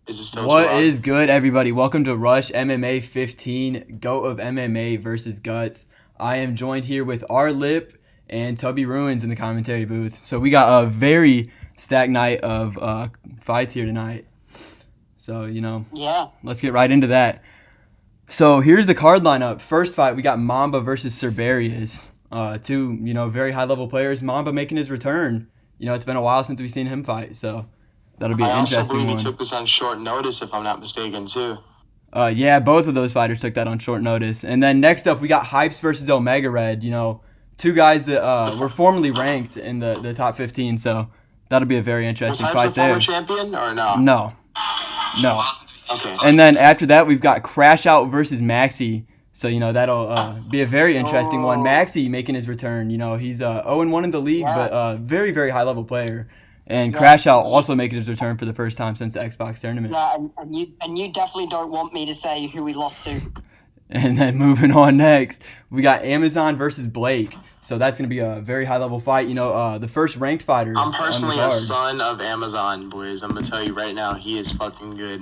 Is it still too What loud? is good, everybody? Welcome to Rush MMA 15, Goat of MMA versus Guts. I am joined here with R Lip and Tubby Ruins in the commentary booth. So we got a very stacked night of fights here tonight. So, Yeah. let's get right into that. So here's the card lineup. First fight, we got Mamba versus Cerberius. Two, very high-level players. Mamba making his return. It's been a while since we've seen him fight, so that'll be I an also interesting believe he one. took this on short notice, if I'm not mistaken, too. Yeah, both of those fighters took that on short notice. And then next up, we got Hypes versus Omega Red. Two guys that were formerly ranked in the top 15. So that'll be a very Was interesting Hypes fight a former there. champion or no? No. Okay. And then after that, we've got Crash Out versus Maxi. So that'll be a very interesting one. Maxi making his return. He's 0-1 in the league, but very very high level player. And Crash Out also making his return for the first time since the Xbox tournament. Yeah, and you definitely don't want me to say who we lost to. And then moving on next, we got Amazon versus Blake. So that's going to be a very high-level fight. The first ranked fighter. I'm personally on a the card. son of Amazon, boys. I'm going to tell you right now, he is fucking good.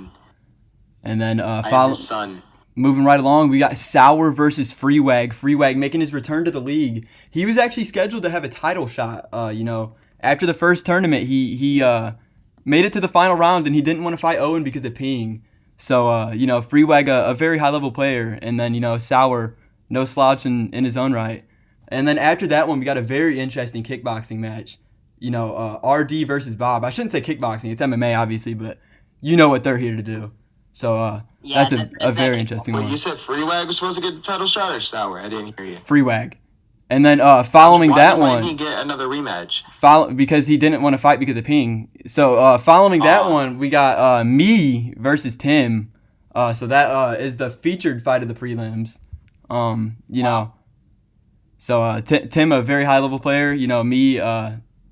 And then I am his son. moving right along, we got Sour versus Freewag. Freewag making his return to the league. He was actually scheduled to have a title shot. After the first tournament, he made it to the final round, and he didn't want to fight Owen because of peeing. So, Freewag, a very high-level player. And then, Sour, no slouch in his own right. And then after that one, we got a very interesting kickboxing match. RD versus Bob. I shouldn't say kickboxing. It's MMA, obviously, but you know what they're here to do. So, Yeah, that's a very interesting Wait, one. you said Freewag was supposed to get the title shot or Sour? I didn't hear you. Freewag. And then following that Why one, didn't he get another rematch? because he didn't want to fight because of peeing. So following that one, we got me versus Tim. So that is the featured fight of the prelims. So Tim, a very high level player. Me,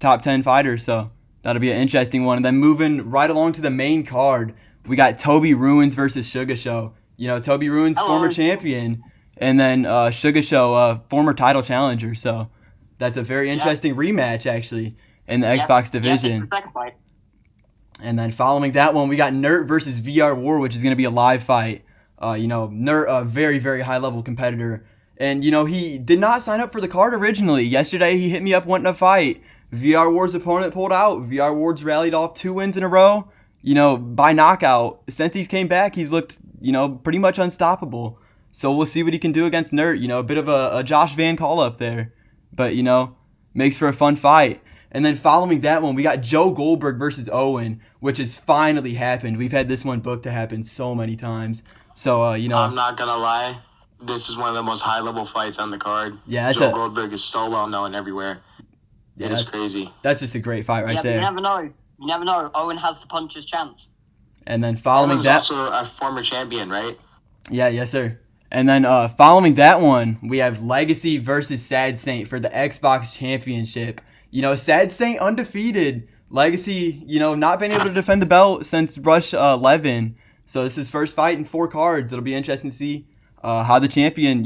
top 10 fighter. So that'll be an interesting one. And then moving right along to the main card, we got Toby Ruins versus Sugar Show. Toby Ruins, former champion. And then Sugar Show, former title challenger. So that's a very interesting rematch, actually, in the Xbox division. Second fight. And then following that one, we got Nert versus VR War, which is going to be a live fight. Nert, a very, very high-level competitor. And, he did not sign up for the card originally. Yesterday, he hit me up wanting to fight. VR War's opponent pulled out. VR War's rallied off 2 wins in a row, by knockout. Since he's came back, he's looked, pretty much unstoppable. So we'll see what he can do against Nert. A bit of a Josh Van Call up there. But, makes for a fun fight. And then following that one, we got Joe Goldberg versus Owen, which has finally happened. We've had this one booked to happen so many times. So, I'm not going to lie. This is one of the most high-level fights on the card. Yeah, Joe Goldberg is so well-known everywhere. Yeah, it is crazy. That's just a great fight right there. You never know. You never know. Owen has the puncher's chance. And then following Owen's that... also a former champion, right? Yeah, yes, sir. And then following that one, we have Legacy versus Sad Saint for the Xbox Championship. Sad Saint undefeated. Legacy, not been able to defend the belt since Rush 11. So this is his first fight in 4 cards. It'll be interesting to see how the champion,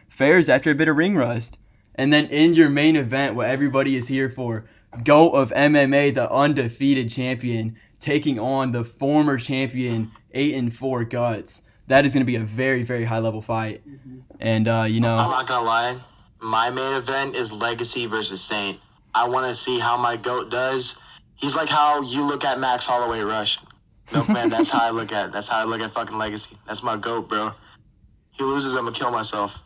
fares after a bit of ring rust. And then in your main event, what everybody is here for, Goat of MMA, the undefeated champion, taking on the former champion, 8-4 Guts. That is going to be a very, very high-level fight. And, I'm not going to lie. My main event is Legacy versus Saint. I want to see how my GOAT does. He's like how you look at Max Holloway Rush. No, man, that's how I look at it. That's how I look at fucking Legacy. That's my GOAT, bro. He loses, I'm going to kill myself.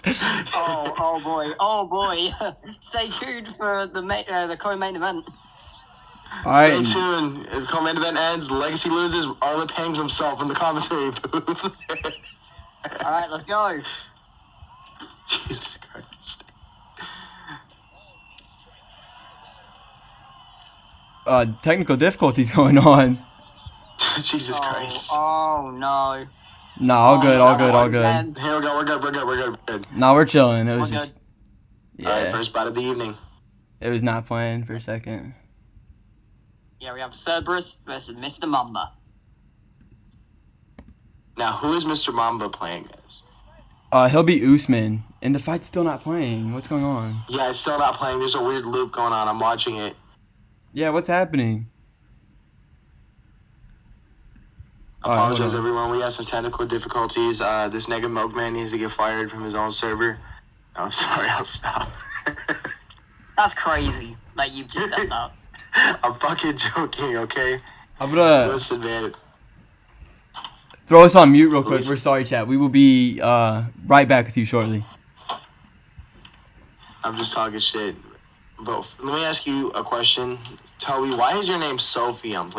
Oh boy. Stay tuned for the co-main event. All Stay tuned. If the co-main event ends, Legacy loses, Arlip hangs himself in the commentary booth. All right, let's go. Jesus Christ. Technical difficulties going on. Jesus Christ. Oh no. No, all good. Man. Here we go. We're good. No, we're chilling. It was We're just... good. All right, first fight of the evening. It was not planned for a second. Yeah, we have Cerberus versus Mr. Mamba. Now, who is Mr. Mamba playing as? He'll be Usman, and the fight's still not playing. What's going on? Yeah, it's still not playing. There's a weird loop going on. I'm watching it. Yeah, what's happening? All right, hold Apologize, on. everyone. We had some technical difficulties. This nigga Milkman needs to get fired from his own server. I'm sorry. I'll stop. That's crazy that you just said that. I'm fucking joking, okay? I'm gonna Listen, man. throw us on mute real quick. Listen. We're sorry, chat. We will be right back with you shortly. I'm just talking shit. But let me ask you a question. Toby, why is your name Sophie on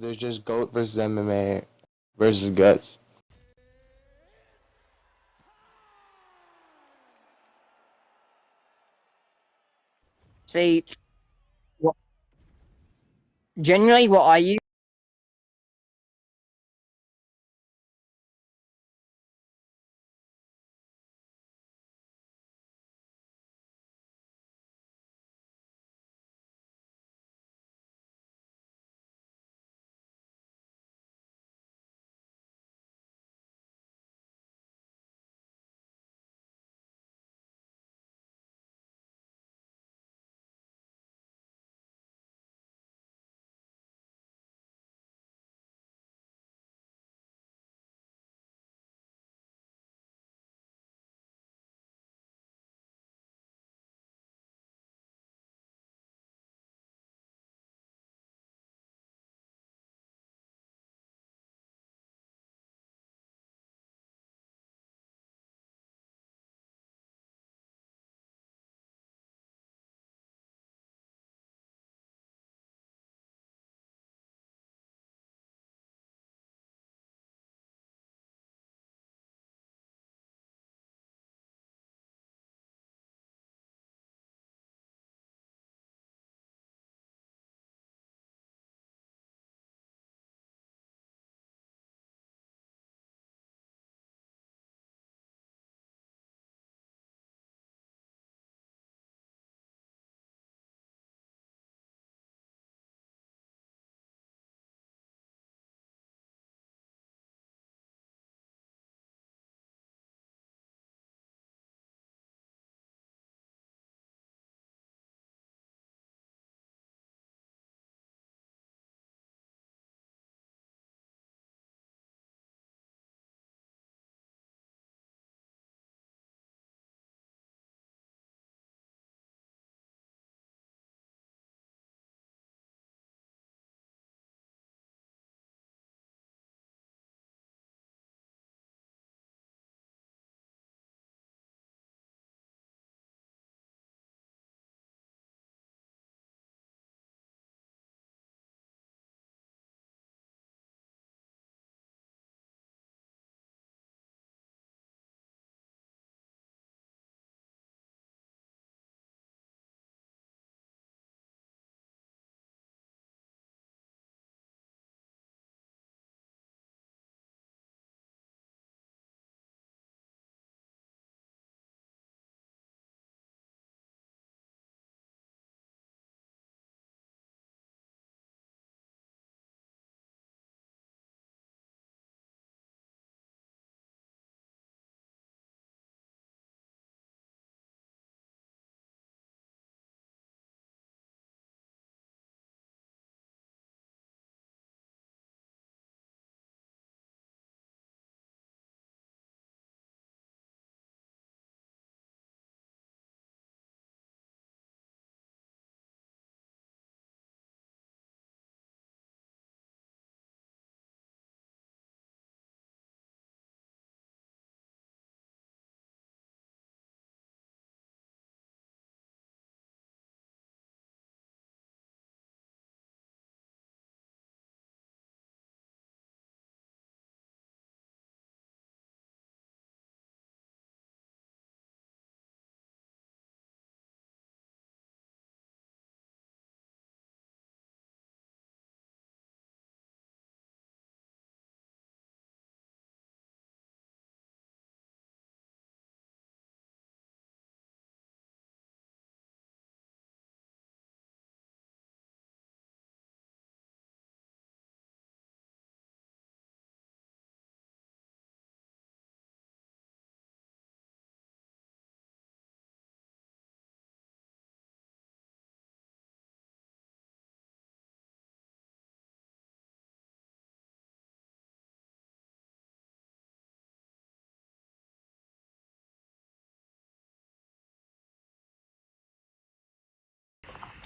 There's just GOAT versus MMA versus Guts. See, what generally what I use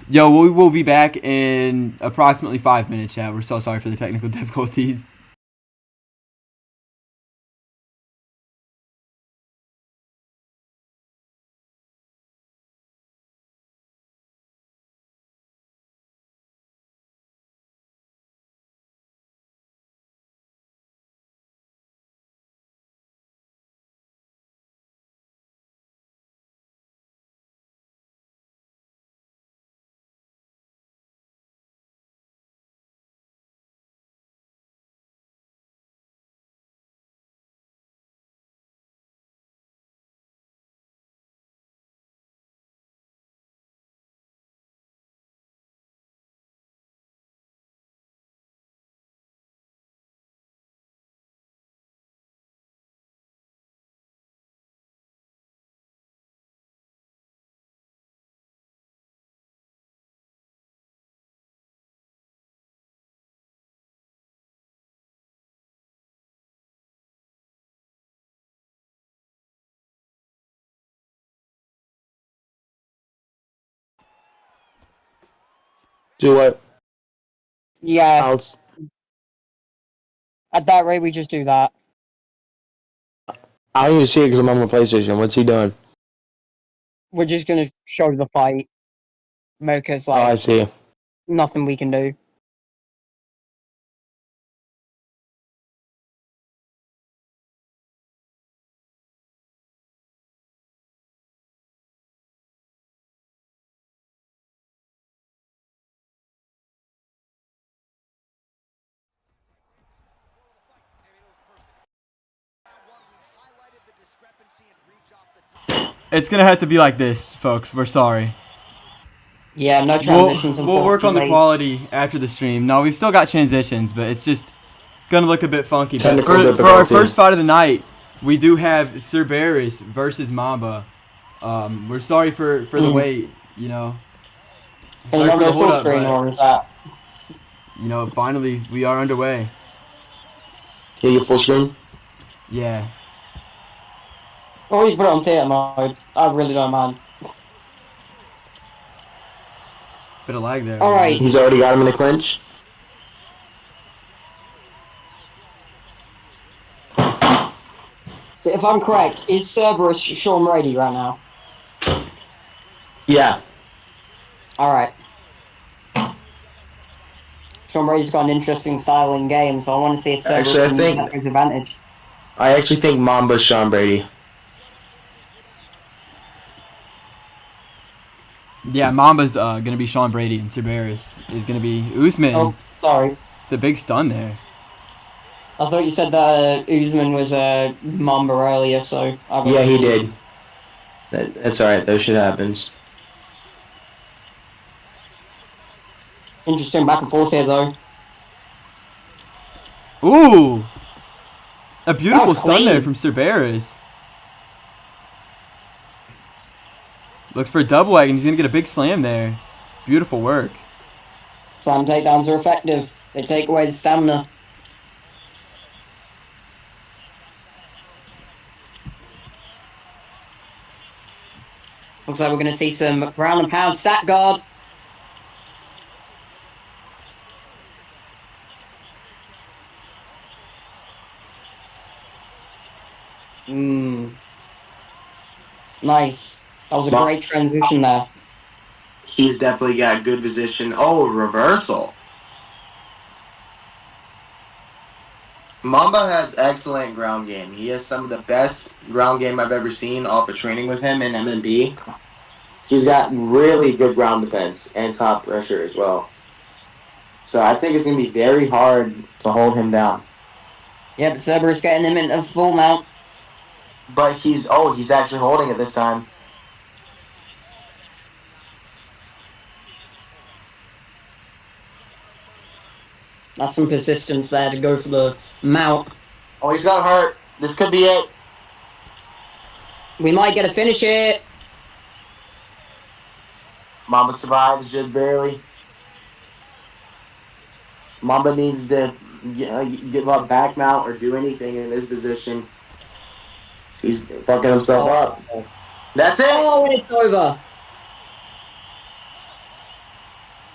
Yo, we will be back in approximately 5 minutes, chat. We're so sorry for the technical difficulties. Do what? Yeah, Bounce. at that rate, we just do that. I don't even see it because I'm on my PlayStation. What's he doing? We're just gonna show the fight. Because, Oh, I like, see. nothing we can do. It's gonna have to be like this, folks. We're sorry. Yeah, no We'll transitions, we'll work on the unfortunately. quality after the stream. No, we've still got transitions, but it's just gonna look a bit funky. But Technical for our difficulty. first fight of the night, we do have Cerberus versus Mamba. We're sorry for the wait. You know, Can you sorry not for the go hold full up, screen, but or is that? you know, finally we are underway. Can you get full screen? Yeah. Always put it on theatre mode. I really don't mind. Bit of lag there. Alright. He's already got him in the clinch. If I'm correct, is Cerberus Sean Brady right now? Yeah. Alright. Sean Brady's got an interesting style in game, so I want to see if Cerberus Actually, I can use think that to his advantage. I actually think Mamba's Sean Brady. Yeah, Mamba's gonna be Sean Brady and Cerberus is gonna be Usman. Oh, sorry. The big stun there. I thought you said that Usman was a Mamba earlier, so I got Yeah, he confused. did. That's alright. That shit happens. Interesting back and forth here, though. Ooh, a beautiful was stun there clean. from Cerberus. Looks for a double leg, and he's gonna get a big slam there. Beautiful work. Slam takedowns are effective. They take away the stamina. Looks like we're going to see some ground and pound stat guard. Nice. That was a great transition there. He's definitely got good position. Oh, reversal. Mamba has excellent ground game. He has some of the best ground game I've ever seen off of training with him in MNB. He's got really good ground defense and top pressure as well. So I think it's going to be very hard to hold him down. Yeah, but Cerberus getting him into full mount. But he's actually holding it this time. That's some persistence there to go for the mount. Oh, he's got hurt. This could be it. We might get a finish here. Mamba survives just barely. Mamba needs to give up back mount or do anything in this position. He's fucking himself up. That's it. Oh, and it's over.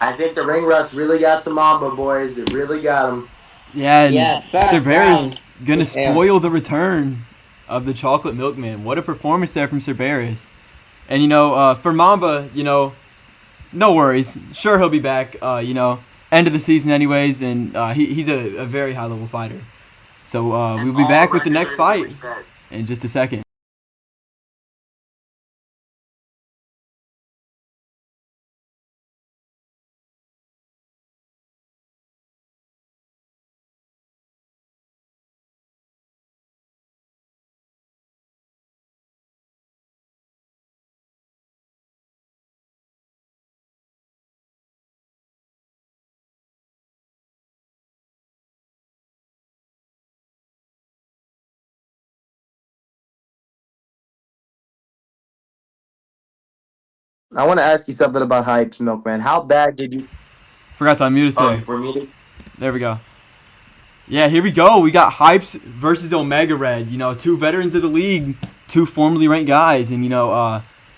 I think the ring rust really got to Mamba, boys. It really got him. Yeah, and Yeah, first Cerberus round. gonna Yeah. spoil the return of the chocolate milkman. What a performance there from Cerberus. And for Mamba, no worries. Sure, he'll be back. End of the season anyways, and he's a very high level fighter. So And we'll be all the back with the records next are gonna be fight reset. in just a second. I want to ask you something about Hype's Milkman. How bad did you? Forgot to unmute us Oh, there. we're muted. There we go. Yeah, here we go. We got Hypes versus Omega Red. Two veterans of the league, two formerly ranked guys, and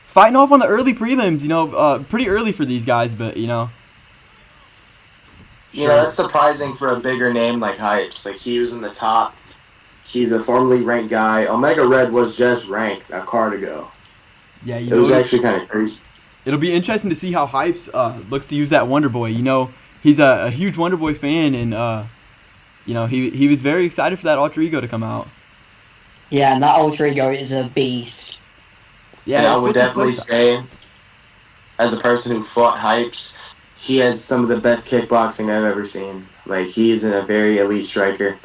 fighting off on the early prelims. Pretty early for these guys, but You know, that's surprising for a bigger name like Hypes. Like, he was in the top. He's a formerly ranked guy. Omega Red was just ranked a card ago. Yeah, It was actually kind of crazy. it'll be interesting to see how Hypes looks to use that Wonder Boy. He's a huge Wonder Boy fan, and he was very excited for that alter ego to come out. Yeah, and that alter ego is a beast. Yeah, And I it would fits his definitely playstyle. say, as a person who fought Hypes, he has some of the best kickboxing I've ever seen. Like, he's a very elite striker.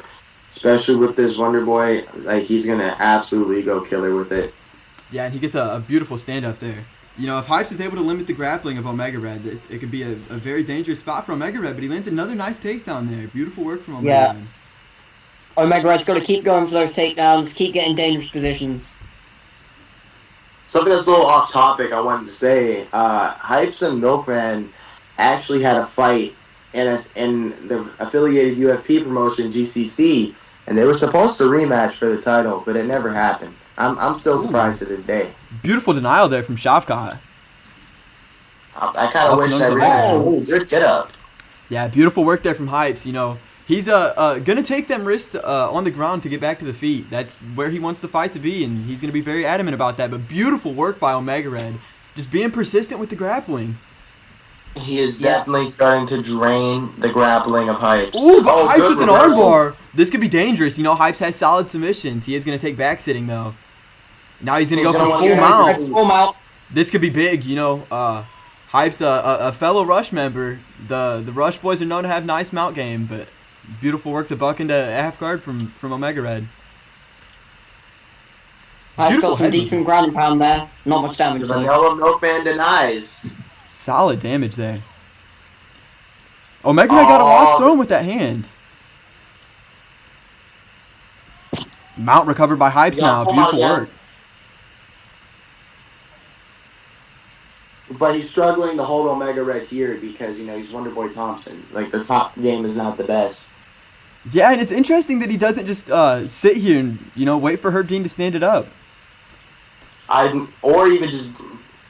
Especially with this Wonder Boy, like, he's going to absolutely go killer with it. Yeah, and he gets a beautiful stand up there. If Hypes is able to limit the grappling of Omega Red, it could be a very dangerous spot for Omega Red, but he lands another nice takedown there. Beautiful work from Omega Yeah. Red. Omega Red's got to keep going for those takedowns, keep getting dangerous positions. Something that's a little off topic I wanted to say, Hypes and Milkman actually had a fight in the affiliated UFP promotion, GCC, and they were supposed to rematch for the title, but it never happened. I'm still surprised to this day. Beautiful denial there from Shavkat. I kind of Also wish known that as rematch. Omega. Oh, good get up. Yeah, beautiful work there from Hypes. He's gonna take them risks on the ground to get back to the feet. That's where he wants the fight to be, and he's gonna be very adamant about that. But beautiful work by Omega Red, just being persistent with the grappling. He is definitely starting to drain the grappling of Hypes. Ooh, but Hypes good with an reversal. armbar. This could be dangerous. Hypes has solid submissions. He is gonna take back sitting though. Now he's gonna He's go gonna for want full to mount. Full mount. This could be big. Hype's a fellow Rush member. The Rush boys are known to have nice mount game, but beautiful work to buck into half guard from Omega Red. I've Beautiful got some head decent ground and pound there. Not much damage though. Vanilla Milkman denies. Solid damage there. Omega Red got a watch thrown with that hand. Mount recovered by Hypes now. Beautiful work. But he's struggling to hold Omega Red here because, he's Wonder Boy Thompson. Like, the top game is not the best. Yeah, and it's interesting that he doesn't just sit here and, wait for Herb Dean to stand it up. Or even just,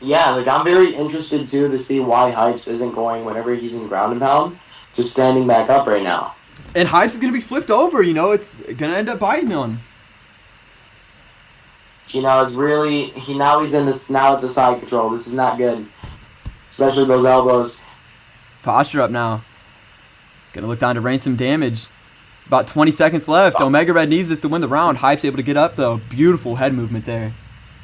I'm very interested, too, to see why Hypes isn't going whenever he's in ground and pound, just standing back up right now. And Hypes is going to be flipped over, it's going to end up biting on him. It's really, now he's in this, now it's a side control. This is not good. Especially those elbows. Posture up now. Gonna look down to rain some damage. About 20 seconds left. Omega Red needs this to win the round. Hype's able to get up though. Beautiful head movement there.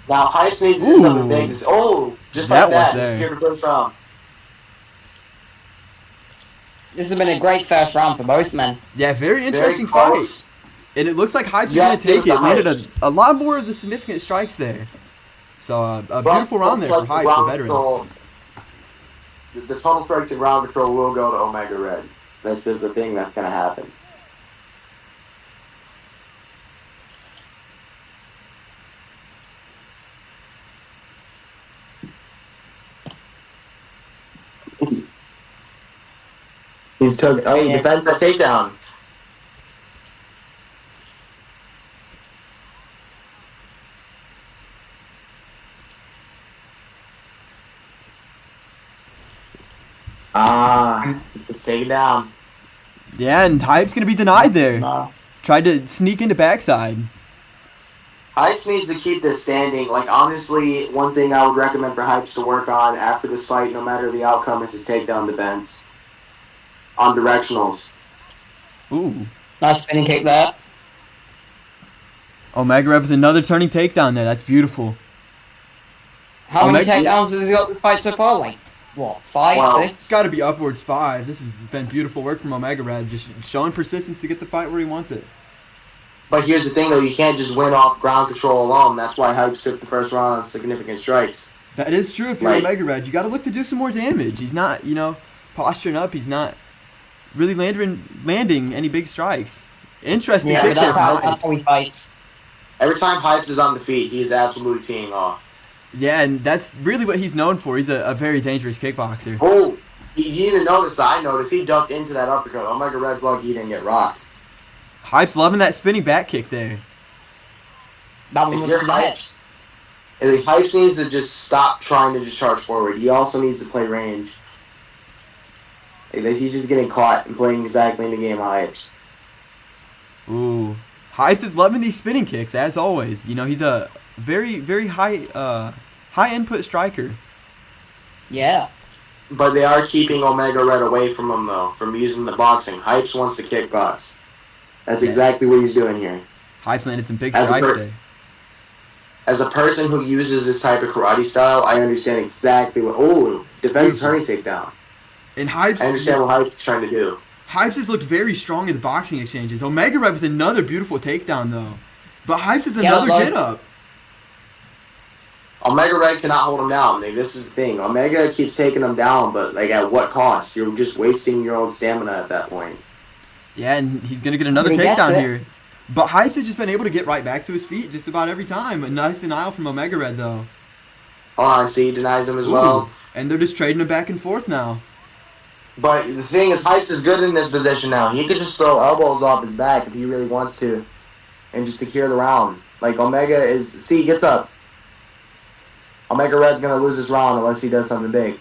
Now Hypes needs to do something big. Oh, just like that. Was there. Just give it first round. This has been a great first round for both men. Yeah, very interesting Very fight. And it looks like Hype's going to take it. Landed a lot more of the significant strikes there. So a beautiful round there for Hypes, the veteran. The total strikes and ground control will go to Omega Red. That's just the thing that's going to happen. He defends that takedown. It's taken down. Yeah, and Hype's gonna be denied there. No. Tried to sneak into backside. Hypes needs to keep this standing. Like, honestly, one thing I would recommend for Hypes to work on after this fight, no matter the outcome, is his takedown defense on directionals. Ooh. Nice spinning kick there. Omega Red with another turning takedown there. That's beautiful. How many Omega- takedowns has he got to fight so far? Like, what, 5, Well, 6? It's got to be upwards 5. This has been beautiful work from Omega Red, just showing persistence to get the fight where he wants it. But here's the thing, though. You can't just win off ground control alone. That's why Hypes took the first round on significant strikes. That is true if you're Like- Omega Red. You got to look to do some more damage. He's not, posturing up. He's not really landing any big strikes. Interesting Yeah, pick but there that's from how Hypes. he fights. Every time Hypes is on the feet, he's absolutely teeing off. Yeah, and that's really what he's known for. He's a very dangerous kickboxer. Oh, you didn't notice that. I noticed. He ducked into that uppercut. Omega Red's lucky he didn't get rocked. Hype's loving that spinning back kick there. That one If was you're nice. Hypes, if Hypes needs to just stop trying to just charge forward. He also needs to play range. He's just getting caught and playing exactly in the game of Hypes. Ooh. Hypes is loving these spinning kicks, as always. He's a very, very high input striker. Yeah. But they are keeping Omega Red away from him, though, from using the boxing. Hypes wants to kickbox. That's exactly what he's doing here. Hypes landed some big As a strikes per- there. As a person who uses this type of karate style, I understand exactly what... Oh, defensive turning takedown. And Hypes, I understand what Hypes is trying to do. Hypes has looked very strong in the boxing exchanges. Omega Red with another beautiful takedown, though. But Hypes is another get up. Omega Red cannot hold him down. Like, this is the thing. Omega keeps taking him down, but like at what cost? You're just wasting your own stamina at that point. Yeah, and he's going to get another He gets takedown it. here. But Hypes has just been able to get right back to his feet just about every time. A nice denial from Omega Red, though. Hold on, see, he denies him as well. Ooh. And they're just trading him back and forth now. But the thing is, Hypes is good in this position now. He could just throw elbows off his back if he really wants to, and just secure the round. Like Omega is, see, he gets up. Omega Red's gonna lose this round unless he does something big.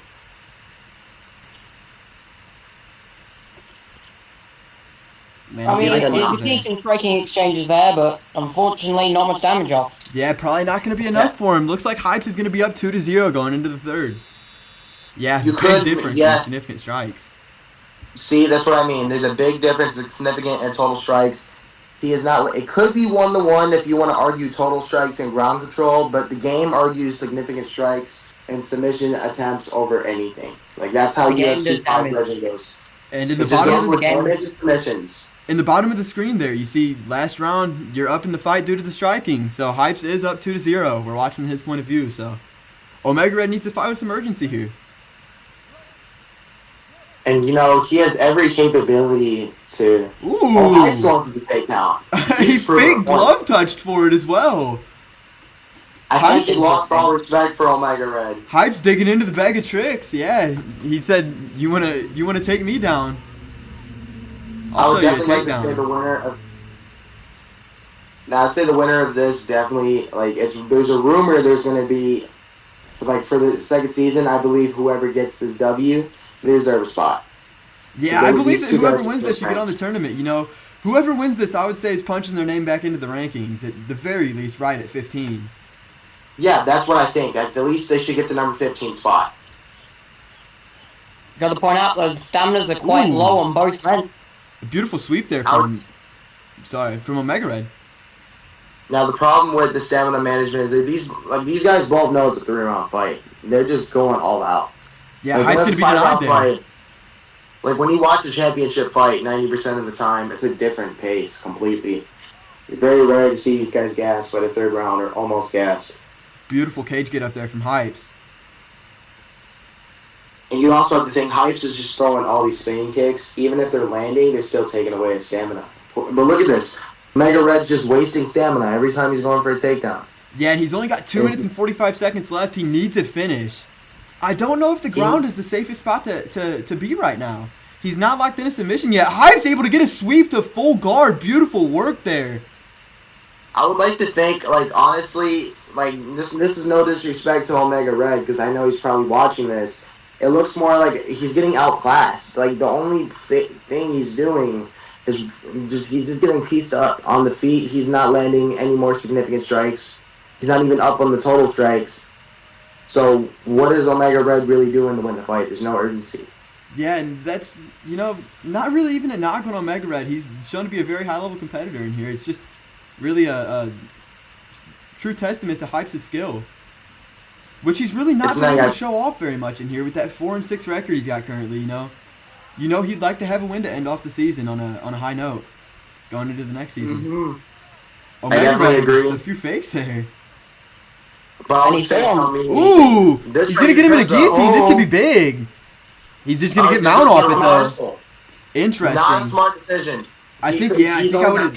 Man, I mean, like a there's mountain. decent striking exchanges there, but unfortunately not much damage off. yeah, probably not going to be enough for him. Looks like Hypes is going to be up 2-0 going into the third. Yeah, You big could- difference yeah. in significant strikes. See, that's what I mean. There's a big difference in significant and total strikes. He is not. It could be 1-1 if you want to argue total strikes and ground control, but the game argues significant strikes and submission attempts over anything. Like that's how The game UFC does 5 damage. legend goes. And in the It just bottom goes of with the damage and submissions. in the bottom of the screen there, you see last round you're up in the fight due to the striking. So Hypes is up 2-0. We're watching his point of view. So Omega Red needs to fight with some urgency here. And he has every capability to. Ooh, Oh, Hype's going to be fake now. he He's proven fake a point. glove touched for it as well. I think he Hype's- lost all respect for Omega Red. Hype's digging into the bag of tricks. Yeah, he said, "You wanna take me down? I I'll would show you a definitely like to say takedown." the winner of. Now, I'd say the winner of this definitely there's a rumor there's going to be for the second season. I believe whoever gets this W, they deserve a spot. Yeah, They I would believe be that two whoever guys wins with this should get on the ranks. tournament. Whoever wins this, I would say, is punching their name back into the rankings at the very least, right at 15. Yeah, that's what I think. At the least, they should get the number 15 spot. Got to point out the staminas are quite Ooh. low on both men. A beautiful sweep there Now, from Omega Red. now the problem with the stamina management is that these guys both know it's a 3-round fight. They're just going all out. Yeah, Like, Hype's unless gonna be it's a denied 5-round there. fight, like when you watch a championship fight, 90% of the time, it's a different pace completely. It's very rare to see these guys gas by the third round or almost gas. Beautiful cage get up there from Hypes. And you also have to think Hypes is just throwing all these spinning kicks. Even if they're landing, they're still taking away his stamina. But look at this. Mega Red's just wasting stamina every time he's going for a takedown. Yeah, and he's only got 2 minutes and 45 seconds left. He needs a finish. I don't know if the ground is the safest spot to be right now. He's not locked in a submission yet. Hype's able to get a sweep to full guard. Beautiful work there. I would like to think, honestly, this is no disrespect to Omega Red, because I know he's probably watching this. It looks more like he's getting outclassed. Like the only thing he's doing is he's just getting pieced up on the feet. He's not landing any more significant strikes. He's not even up on the total strikes. So what is Omega Red really doing to win the fight? There's no urgency. Yeah, and that's, not really even a knock on Omega Red. He's shown to be a very high-level competitor in here. It's just really a true testament to Hype's skill, which he's really not been able to show off very much in here with that 4-6 record he's got currently. He'd like to have a win to end off the season on a high note, going into the next season. Mm-hmm. Omega Red with a few fakes there. But Ooh, he's gonna get him in a guillotine. This could be big. He's just gonna get Mount off it though. Interesting. Not a smart decision. I think I would have.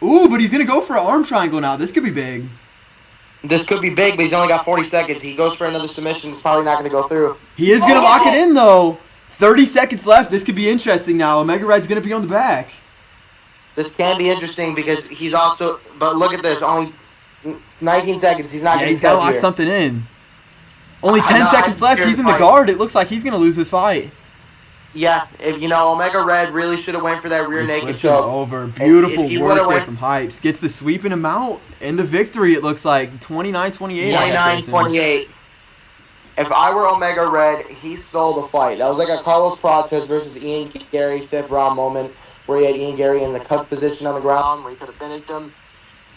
Ooh, but he's gonna go for an arm triangle now. This could be big. This could be big, but he's only got 40 seconds. He goes for another submission. It's probably not going to go through. He is going to lock it in, though. 30 seconds left. This could be interesting now. Omega Red's going to be on the back. This can be interesting because he's also... But look at this. Only 19 seconds. He's not getting he's got to lock something in. Only 10 seconds left. He's in the guard. It looks like he's going to lose this fight. Yeah, if Omega Red really should have went for that rear naked choke. Over. Beautiful work there from Hypes. Gets the sweep and him out. And the victory, it looks like 29-28. 29-28. If I were Omega Red, he stole the fight. That was like a Carlos Prates versus Ian Gary 5th round moment where he had Ian Gary in the cut position on the ground where he could have finished him.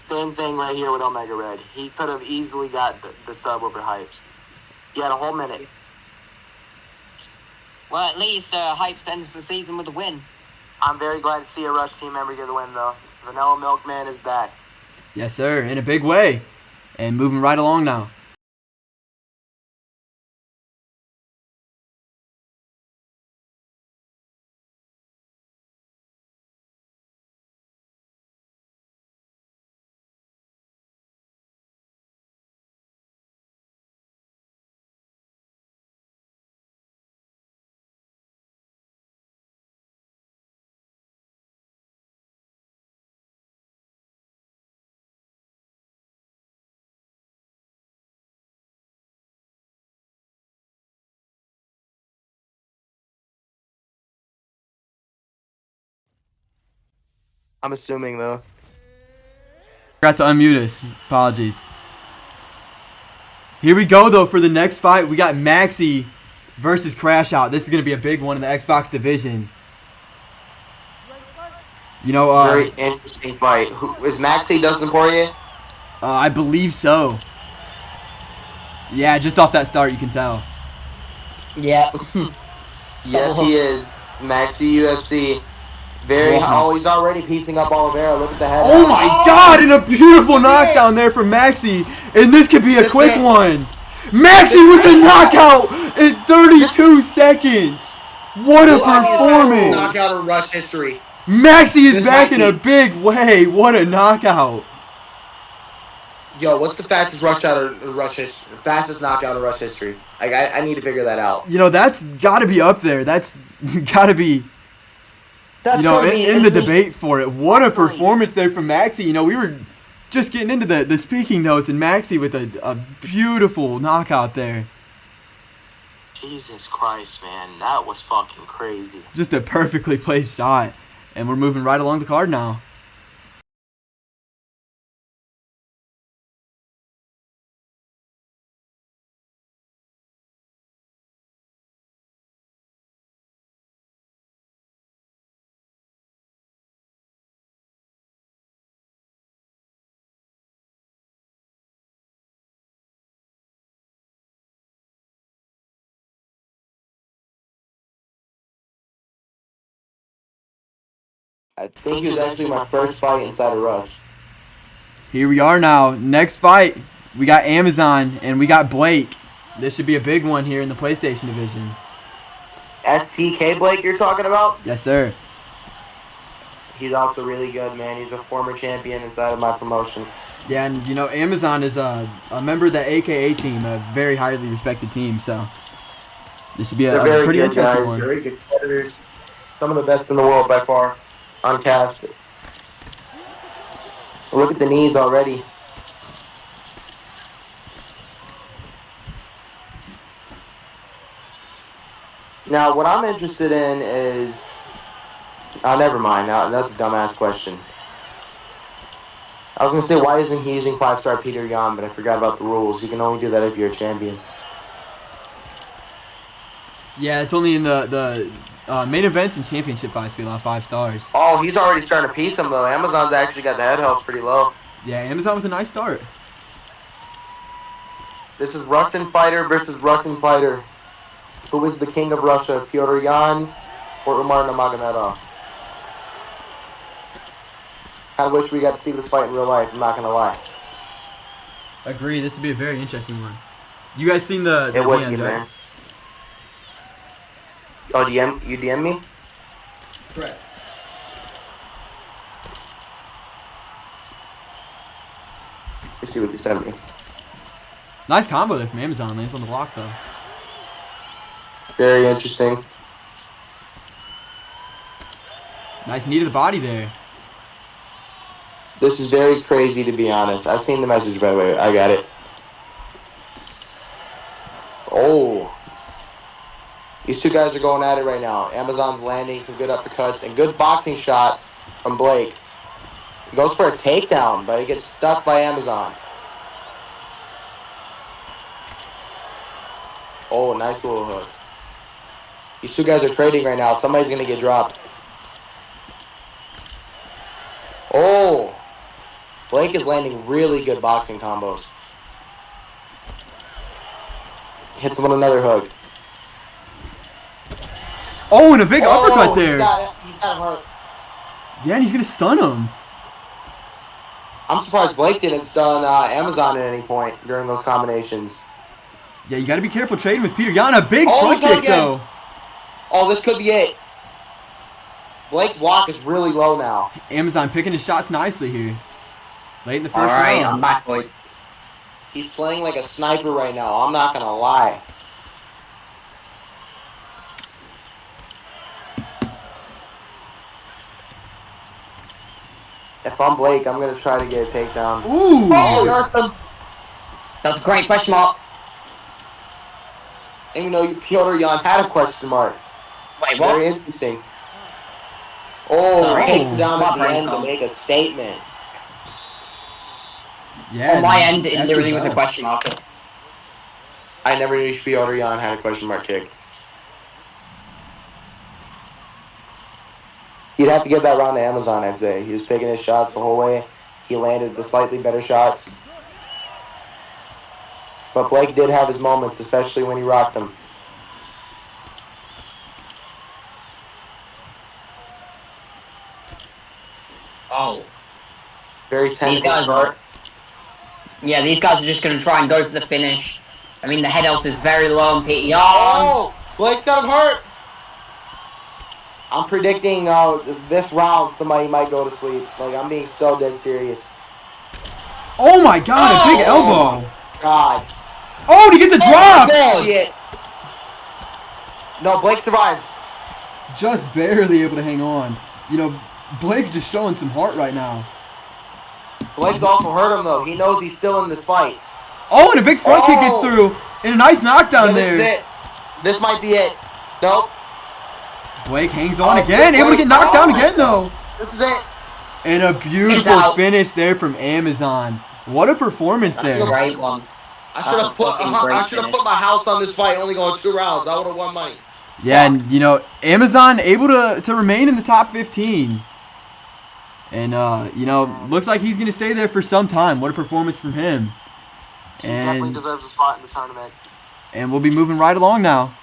Same thing right here with Omega Red. He could have easily got the sub over Hypes. He had a whole minute. Well, at least Hype ends the season with a win. I'm very glad to see a Rush team member get the win, though. Vanilla Milkman is back. Yes, sir, in a big way. And moving right along now. I'm assuming, though. Forgot to unmute us. Apologies. Here we go, though, for the next fight. We got Maxi versus Crash Out. This is going to be a big one in the Xbox division. Very interesting fight. Is Maxi Dustin Poirier? I believe so. Yeah, just off that start, you can tell. Yeah. Yes, he is. Maxi UFC. He's already piecing up Oliveira. Look at the head. Oh my God! And a beautiful knockdown there from Maxi. And this could be a quick one. Maxi with a knockout in 32 seconds. What a performance! Knockout in Rush history. Maxi is back in a big way. What a knockout! Yo, what's the fastest fastest knockout in Rush history? I need to figure that out. That's got to be up there. That's got to be. In the debate for it. What a performance there from Maxi. We were just getting into the speaking notes, and Maxi with a beautiful knockout there. Jesus Christ, man. That was fucking crazy. Just a perfectly placed shot. And we're moving right along the card now. I think he was actually my first fight inside of Rush. Here we are now. Next fight, we got Amazon and we got Blake. This should be a big one here in the PlayStation division. STK Blake you're talking about? Yes, sir. He's also really good, man. He's a former champion inside of my promotion. Yeah, and Amazon is a member of the AKA team, a very highly respected team, so this should be a pretty interesting one. Very good competitors. Some of the best in the world by far. On cast. Look at the knees already. Now, what I'm interested in is. Oh, never mind. Now, that's a dumbass question. I was gonna say, why isn't he using 5-star Peter Yan? But I forgot about the rules. You can only do that if you're a champion. Yeah, it's only in the main events and championship fights we allow 5 stars. Oh, he's already starting to piece him though. Amazon's actually got the head health pretty low. Yeah, Amazon was a nice start. This is Russian fighter versus Russian fighter. Who is the king of Russia, Pyotr Yan or Umar Nurmagomedov? I wish we got to see this fight in real life. I'm not gonna lie. Agree. This would be a very interesting one. You guys seen the It would DMs, be, right? man. Oh, you DM me? Correct. Let's see what you sent me. Nice combo there from Amazon. Lands on the block though. Very interesting. Nice knee to the body there. This is very crazy, to be honest. I've seen the message, by the way. I got it. Oh. These two guys are going at it right now. Amazon's landing some good uppercuts and good boxing shots from Blake. He goes for a takedown, but he gets stuck by Amazon. Oh, nice little hook. These two guys are trading right now. Somebody's going to get dropped. Oh. Blake is landing really good boxing combos. Hits him with another hook. Oh, and a big uppercut there. He's got him hurt. Yeah, and he's gonna stun him. I'm surprised Blake didn't stun Amazon at any point during those combinations. Yeah, you gotta be careful trading with Peter Yan. A big Oh, front he's going kick again. though. Oh, this could be it. Blake's block is really low now. Amazon picking his shots nicely here. Late in the first Alright, round. I'm back, boys. He's playing like a sniper right now. I'm not going to lie. If I'm Blake, I'm going to try to get a takedown. Ooh. Oh, That's a great question mark. even though Pyotr Yan had a question mark. Wait, what? Very interesting. Oh, Sorry. takes it down at the Brain end to call. make a statement. Yeah. On my end, it that's literally good was a bell. question mark. I never knew Pyotr Yan had a question mark kick. You'd have to give that round to Amazon, I'd say. He was picking his shots the whole way. He landed the slightly better shots. But Blake did have his moments, especially when he rocked them. Oh. Very These technical guys start. Yeah, these guys are just going to try and go for the finish. I mean, the head health is very low on Peter Yan. Oh! Blake got him hurt! I'm predicting this round somebody might go to sleep. Like, I'm being so dead serious. Oh my god, a big elbow. God. Oh, and he gets a drop! Shit. No, Blake survived. Just barely able to hang on. You know, Blake just showing some heart right now. Blake's also hurt him, though. He knows he's still in this fight. Oh, and a big front kick gets through. And a nice knockdown Yeah, this is there. it. This might be it. Nope. Blake hangs on Oh, again. Able to get knocked down again, though. This is it. And a beautiful finish there from Amazon. What a performance That's a there. great one. I should have put my house on this fight only going 2 rounds. I would have won money. Yeah, and, you know, Amazon able to remain in the top 15. And, you know, looks like he's going to stay there for some time. What a performance from him. He definitely And, deserves a spot in the tournament. and we'll be moving right along now.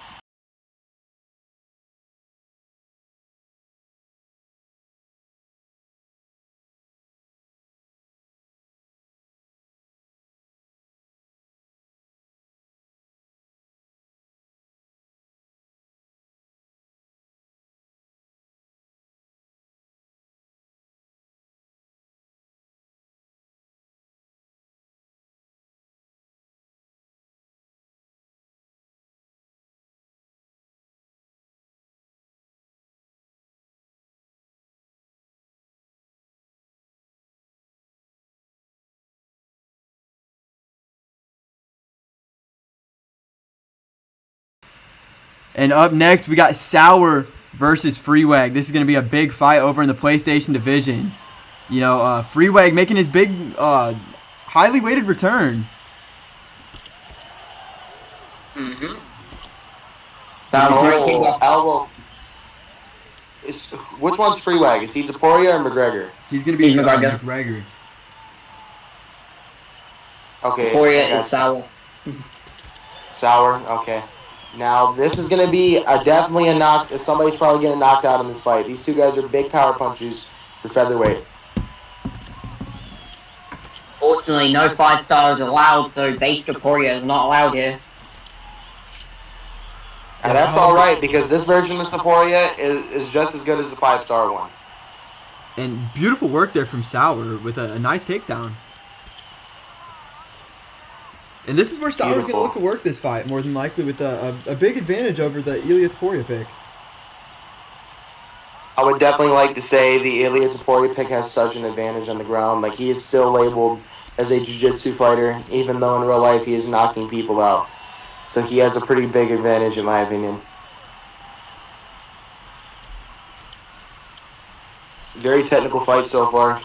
And up next, we got Sour versus Freewag. This is going to be a big fight over in the PlayStation division. You know, Freewag making his big, highly weighted return. Mm-hmm. Elbow. Which one's Freewag? Is he Taporia or McGregor? He's going to be McGregor. McGregor. Okay. Taporia is Sour. Sour. Okay. Now this is gonna be definitely a knock. Somebody's probably getting knocked out in this fight. These two guys are big power punchers for featherweight. Fortunately, no 5-stars allowed, so base Taporia is not allowed here. And that's all right because this version of Taporia is just as good as the 5-star one. And beautiful work there from Sour with a nice takedown. And this is where Sour's going to look to work this fight, more than likely, with a big advantage over the Ilya Taporia pick. I would definitely like to say the Ilya Taporia pick has such an advantage on the ground. Like, he is still labeled as a jiu-jitsu fighter, even though in real life he is knocking people out. So he has a pretty big advantage, in my opinion. Very technical fight so far.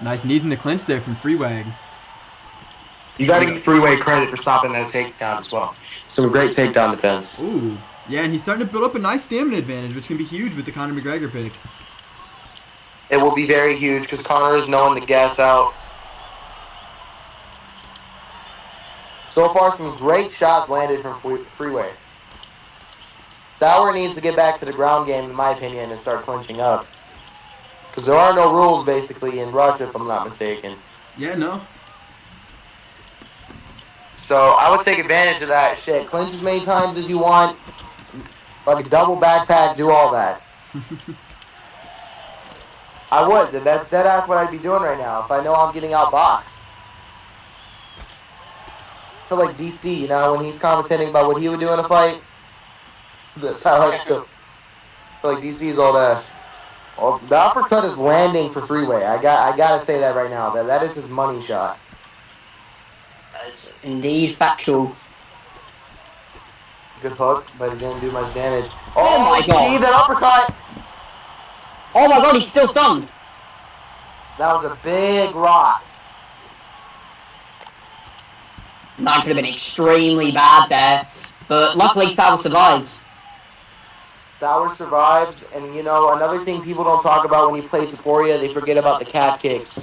Nice knees in the clinch there from Freewag. You got to give Freeway credit for stopping that takedown as well. Some great takedown defense. Ooh. Yeah, and he's starting to build up a nice stamina advantage, which can be huge with the Conor McGregor pick. It will be very huge because Conor is known to gas out. So far, some great shots landed from Freeway. Sour needs to get back to the ground game, in my opinion, and start clinching up. Because there are no rules, basically, in Russia, if I'm not mistaken. Yeah, no. So I would take advantage of that shit. Clinch as many times as you want. Like a double backpack, do all that. I would. That's what I'd be doing right now if I know I'm getting outboxed. I feel like DC, you know, when he's commentating about what he would do in a fight. That's how I feel. I feel like DC's all that. Well, the uppercut is landing for Freeway. I gotta say that right now. That is his money shot. That's indeed factual. Good hook, but it didn't do much damage. Oh my god! See that uppercut? Oh my god, he's still stunned! That was a big rock. That could have been extremely bad there, but luckily Sour survives. Sour survives, and you know, another thing people don't talk about when you play Taporia, they forget about the calf kicks.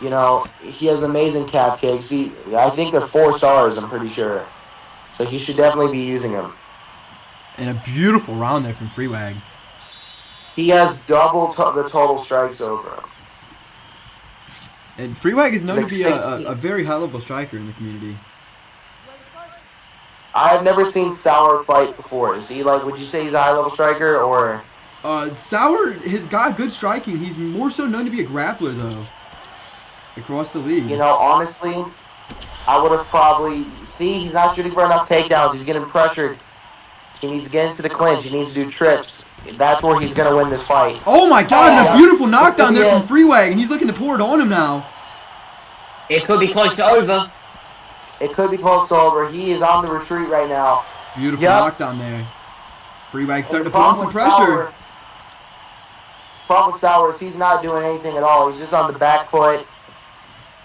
You know, he has amazing calf kicks. I think they're 4 stars, I'm pretty sure. So he should definitely be using them. And a beautiful round there from Freewag. He has double the total strikes over him. And Freewag is known He's to be like a very high-level striker in the community. I have never seen Sour fight before. Is he like, would you say he's a high-level striker, or? Sour has got good striking. He's more so known to be a grappler, though. Across the league. You know, honestly, I would have probably... See, he's not shooting for enough takedowns. He's getting pressured. He needs to get into the clinch. He needs to do trips. That's where he's going to win this fight. Oh my god, a beautiful knockdown there from Freewag, and he's looking to pour it on him now. It could be close to over. It could be close to over. He is on the retreat right now. Beautiful knockdown there. Freewag starting to put on some pressure. Problem with Sour is he's not doing anything at all. He's just on the back foot.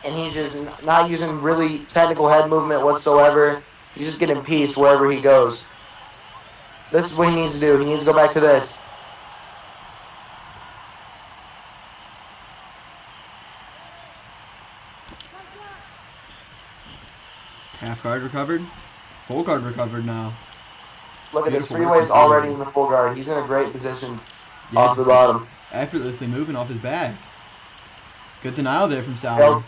And he's just not using really technical head movement whatsoever. He's just getting pieced wherever he goes. This is what he needs to do. He needs to go back to this. Half guard recovered. Full guard recovered now. Look at this. Freeway's already in the full guard. He's in a great position off the bottom. Effortlessly moving off his back. Good denial there from Sour.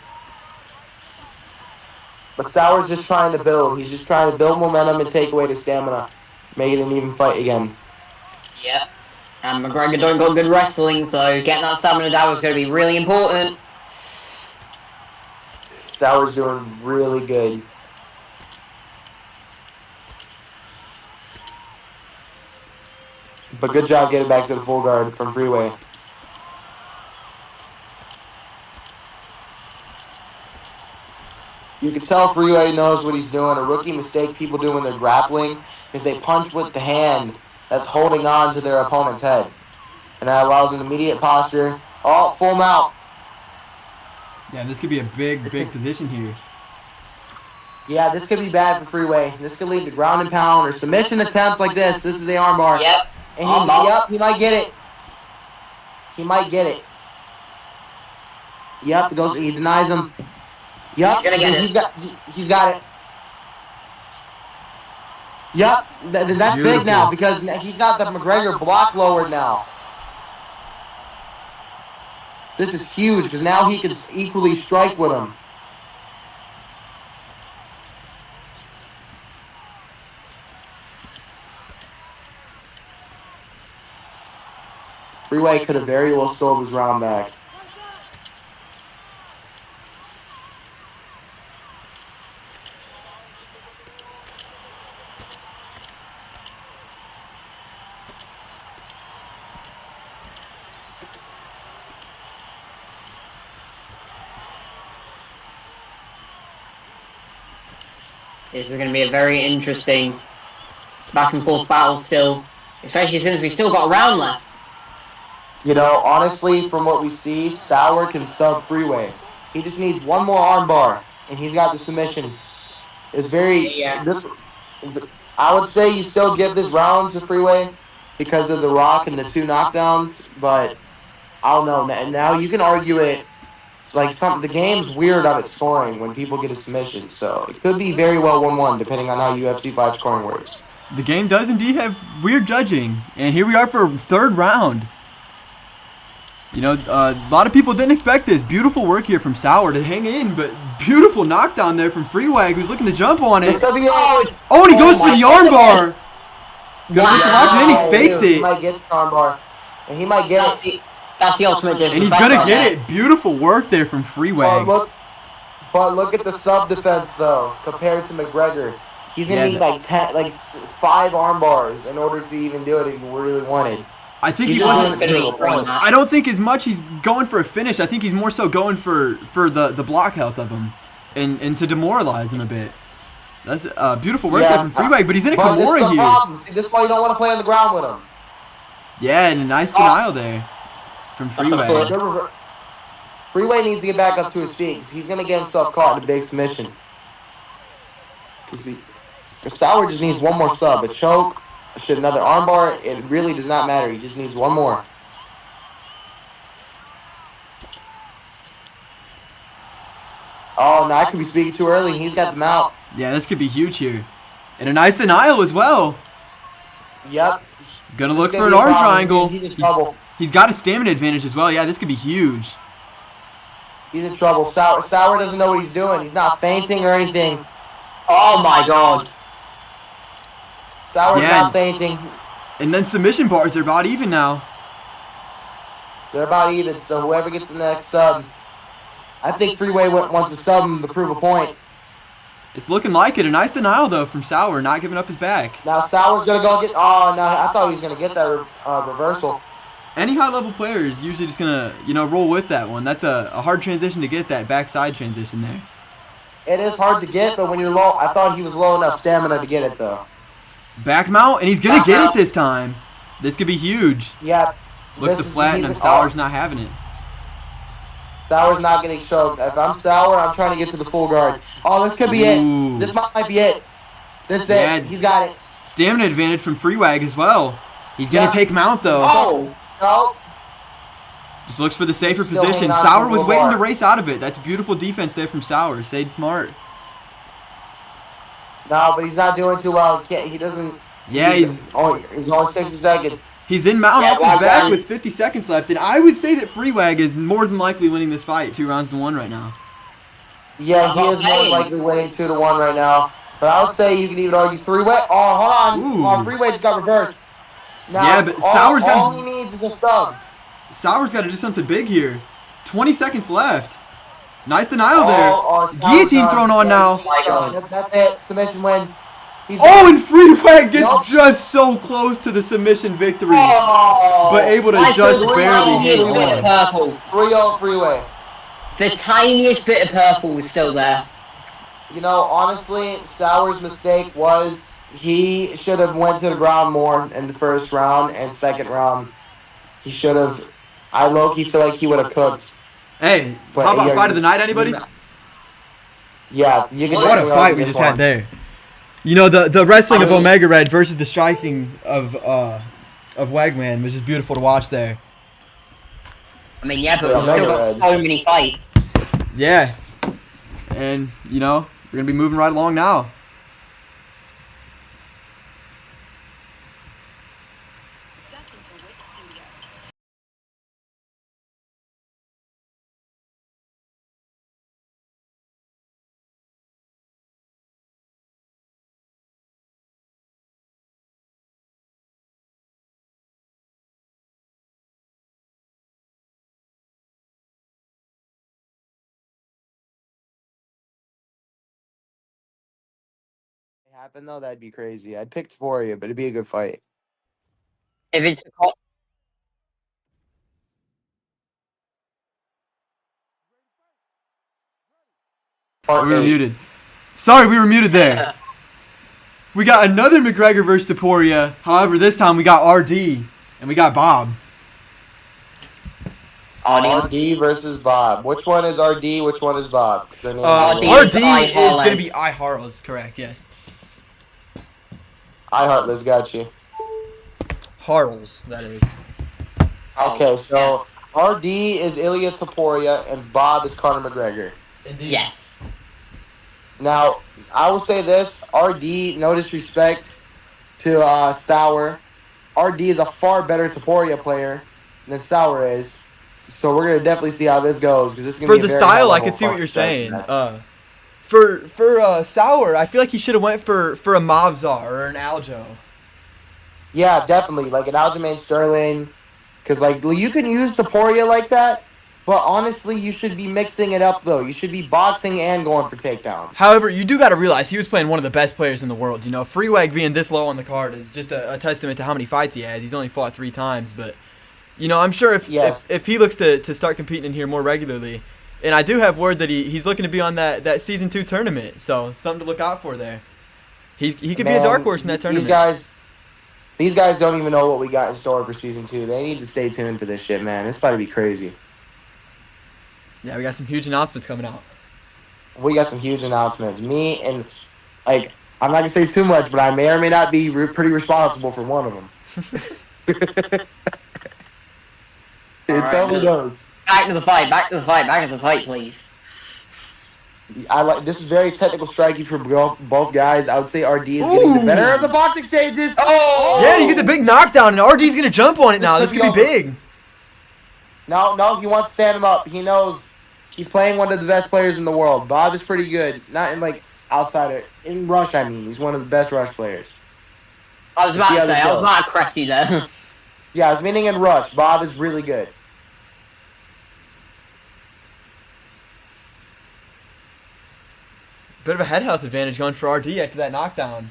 But Sour's just trying to build. He's just trying to build momentum and take away the stamina. Make it an even fight again. Yep. And McGregor don't got good wrestling, so getting that stamina down is going to be really important. Sour's doing really good. But good job getting back to the full guard from Freeway. You can tell Freeway knows what he's doing. A rookie mistake people do when they're grappling is they punch with the hand that's holding on to their opponent's head. And that allows an immediate posture. Oh, full mount. Yeah, this could be a big position here. Yeah, this could be bad for Freeway. This could lead to ground and pound or submission attempts like this. This is the armbar. Yep. And he might get it. He might get it. Yep, he denies him. Yep, He's gonna get it. He's got it. Yep, that's Beautiful. big now because he's got the McGregor block lowered now. This is huge because now he can equally strike with him. Freeway could have very well stole his round back. This is going to be a very interesting back and forth battle still, especially since we've still got a round left. You know, honestly, from what we see, Sauer can sub Freeway. He just needs one more armbar, and he's got the submission. It's very. Yeah. I would say you still give this round to Freeway because of the Rock and the 2 knockdowns, but I don't know. Now you can argue it. Like the game's weird on its scoring when people get a submission, so it could be very well 1-1 depending on how UFC 5 scoring works. The game does indeed have weird judging, and here we are for third round. You know, a lot of people didn't expect this. Beautiful work here from Sauer to hang in, but beautiful knockdown there from Freeway, who's looking to jump on it. Oh, and he goes for the armbar. Goes to lock, and then he fakes it. He might get the armbar, and he might get it. That's the ultimate And he's gonna get it. Beautiful work there from Freeway. But look at the sub defense though, compared to McGregor. He's gonna need like 5 arm bars in order to even do it if he really wanted. I think he wasn't. I don't think as much he's going for a finish. I think he's more so going for the block health of him, and to demoralize him a bit. That's beautiful work there from Freeway, but he's in a Kimura here. Problem. See, this is why you don't want to play on the ground with him. Yeah, and a nice denial there from Freeway. Freeway needs to get back up to his feet. He's gonna get himself caught in a big submission. Sauer just needs one more sub, a choke, another armbar. It really does not matter. He just needs one more. Oh, now I could be speaking too early. He's got the mount. Yeah, this could be huge here, and a nice denial as well. Yep. Gonna look for an arm triangle. He's in trouble. He's got a stamina advantage as well. Yeah, this could be huge. He's in trouble. Sauer doesn't know what he's doing. He's not fainting or anything. Oh my god. Sauer's not fainting. And then submission bars are about even now. They're about even, so whoever gets the next sub. I think Freeway wants to sub him to prove a point. It's looking like it. A nice denial, though, from Sauer, not giving up his back. Now Sauer's going to go get... Oh, no, I thought he was going to get that reversal. Any high-level player is usually just going to, roll with that one. That's a hard transition to get, that backside transition there. It is hard to get, but when you're low... I thought he was low enough stamina to get it, though. Back mount, and he's going to get it this time. This could be huge. Yeah. Looks to flatten him. Sauer's not having it. Sauer's not getting choked. If I'm Sauer, I'm trying to get to the full guard. Oh, this could be it. This might be it. This is it. He's got it. Stamina advantage from Freewag as well. He's going to take mount, though. Oh, no. Just looks for the safer position. Sauer was waiting to race out of it. That's beautiful defense there from Sauer. Stayed smart. No, but he's not doing too well. He doesn't... Yeah, he's only 60 seconds. He's in mount off his back with 50 seconds left, and I would say that Freewag is more than likely winning this fight 2-1 right now. Yeah, he is more likely winning 2-1 right now. But I would say you can even argue Freeway. Oh, hold on. Freeway just got reversed. Now, yeah, but Sauer's got... All he needs is a sub. Sauer's got to do something big here. 20 seconds left. Nice denial there. Guillotine thrown on now. That's it. Submission win. Oh, and Freeway gets Nope. just so close to the submission victory. Oh, But able to I saw just the barely tiniest hang bit on. of purple. 3-0 Freeway. The tiniest bit of purple was still there. You know, honestly, Sauer's mistake was he should have went to the ground more in the first round and second round. He should have. I low-key feel like he would have cooked. Hey, But, how about yeah, fight of the night, anybody? Yeah, you can What a definitely fight argue we this just had one. there. You know, the wrestling of I mean- Omega Red versus the striking of Wagman was just beautiful to watch there. I mean, yeah, but Yeah, we've still Mega got Red. so many fights. Yeah. And, you know, we're going to be moving right along now. Happen though, that'd be crazy. I'd pick Taporia, but it'd be a good fight. If it's a co- Part We were 8. muted. Sorry, we were muted there. We got another McGregor versus Taporia. However, this time we got RD and we got Bob. RD versus Bob. Which one is RD? Which one is Bob? 'Cause I know RD RD is is going to be I Harless, correct, yes. I Heartless got you. Harles, that is. Okay, so RD is Ilya Taporia and Bob is Conor McGregor. Indeed. Yes. Now, I will say this: RD, no disrespect to Sauer, RD is a far better Taporia player than Sauer is. So we're gonna definitely see how this goes because this is gonna For be a the very style, I high-level could see what fucking you're fight, saying. man. For Sauer, I feel like he should have went for a Mavzar or an Aljo. Yeah, definitely. Like an Aljamain Sterling. Because, like, you can use Taporia like that. But honestly, you should be mixing it up, though. You should be boxing and going for takedowns. However, you do got to realize he was playing one of the best players in the world. You know, Freewag being this low on the card is just a testament to how many fights he has. He's only fought 3 times, but you know, I'm sure if he looks to start competing in here more regularly, and I do have word that he's looking to be on that season 2 tournament, so something to look out for there. He could be a dark horse in that tournament. These guys don't even know what we got in store for season 2. They need to stay tuned for this shit, man. It's about to be crazy. Yeah, we got some huge announcements coming out. We got some huge announcements. Me and, like, I'm not going to say too much, but I may or may not be pretty responsible for one of them. Tell me those. Back to the fight. Back to the fight. Back to the fight, please. This is very technical striking for both guys. I would say RD is getting the better of the box exchanges. Oh! Yeah, and he gets a big knockdown, and RD's going to jump on it now. This could be big. No, he wants to stand him up. He knows he's playing one of the best players in the world. Bob is pretty good. Not in, like, outside in Rush, I mean. He's one of the best Rush players. I was about to say, I was about to correct you there. Yeah, I was meaning in Rush. Bob is really good. Bit of a head health advantage going for RD after that knockdown.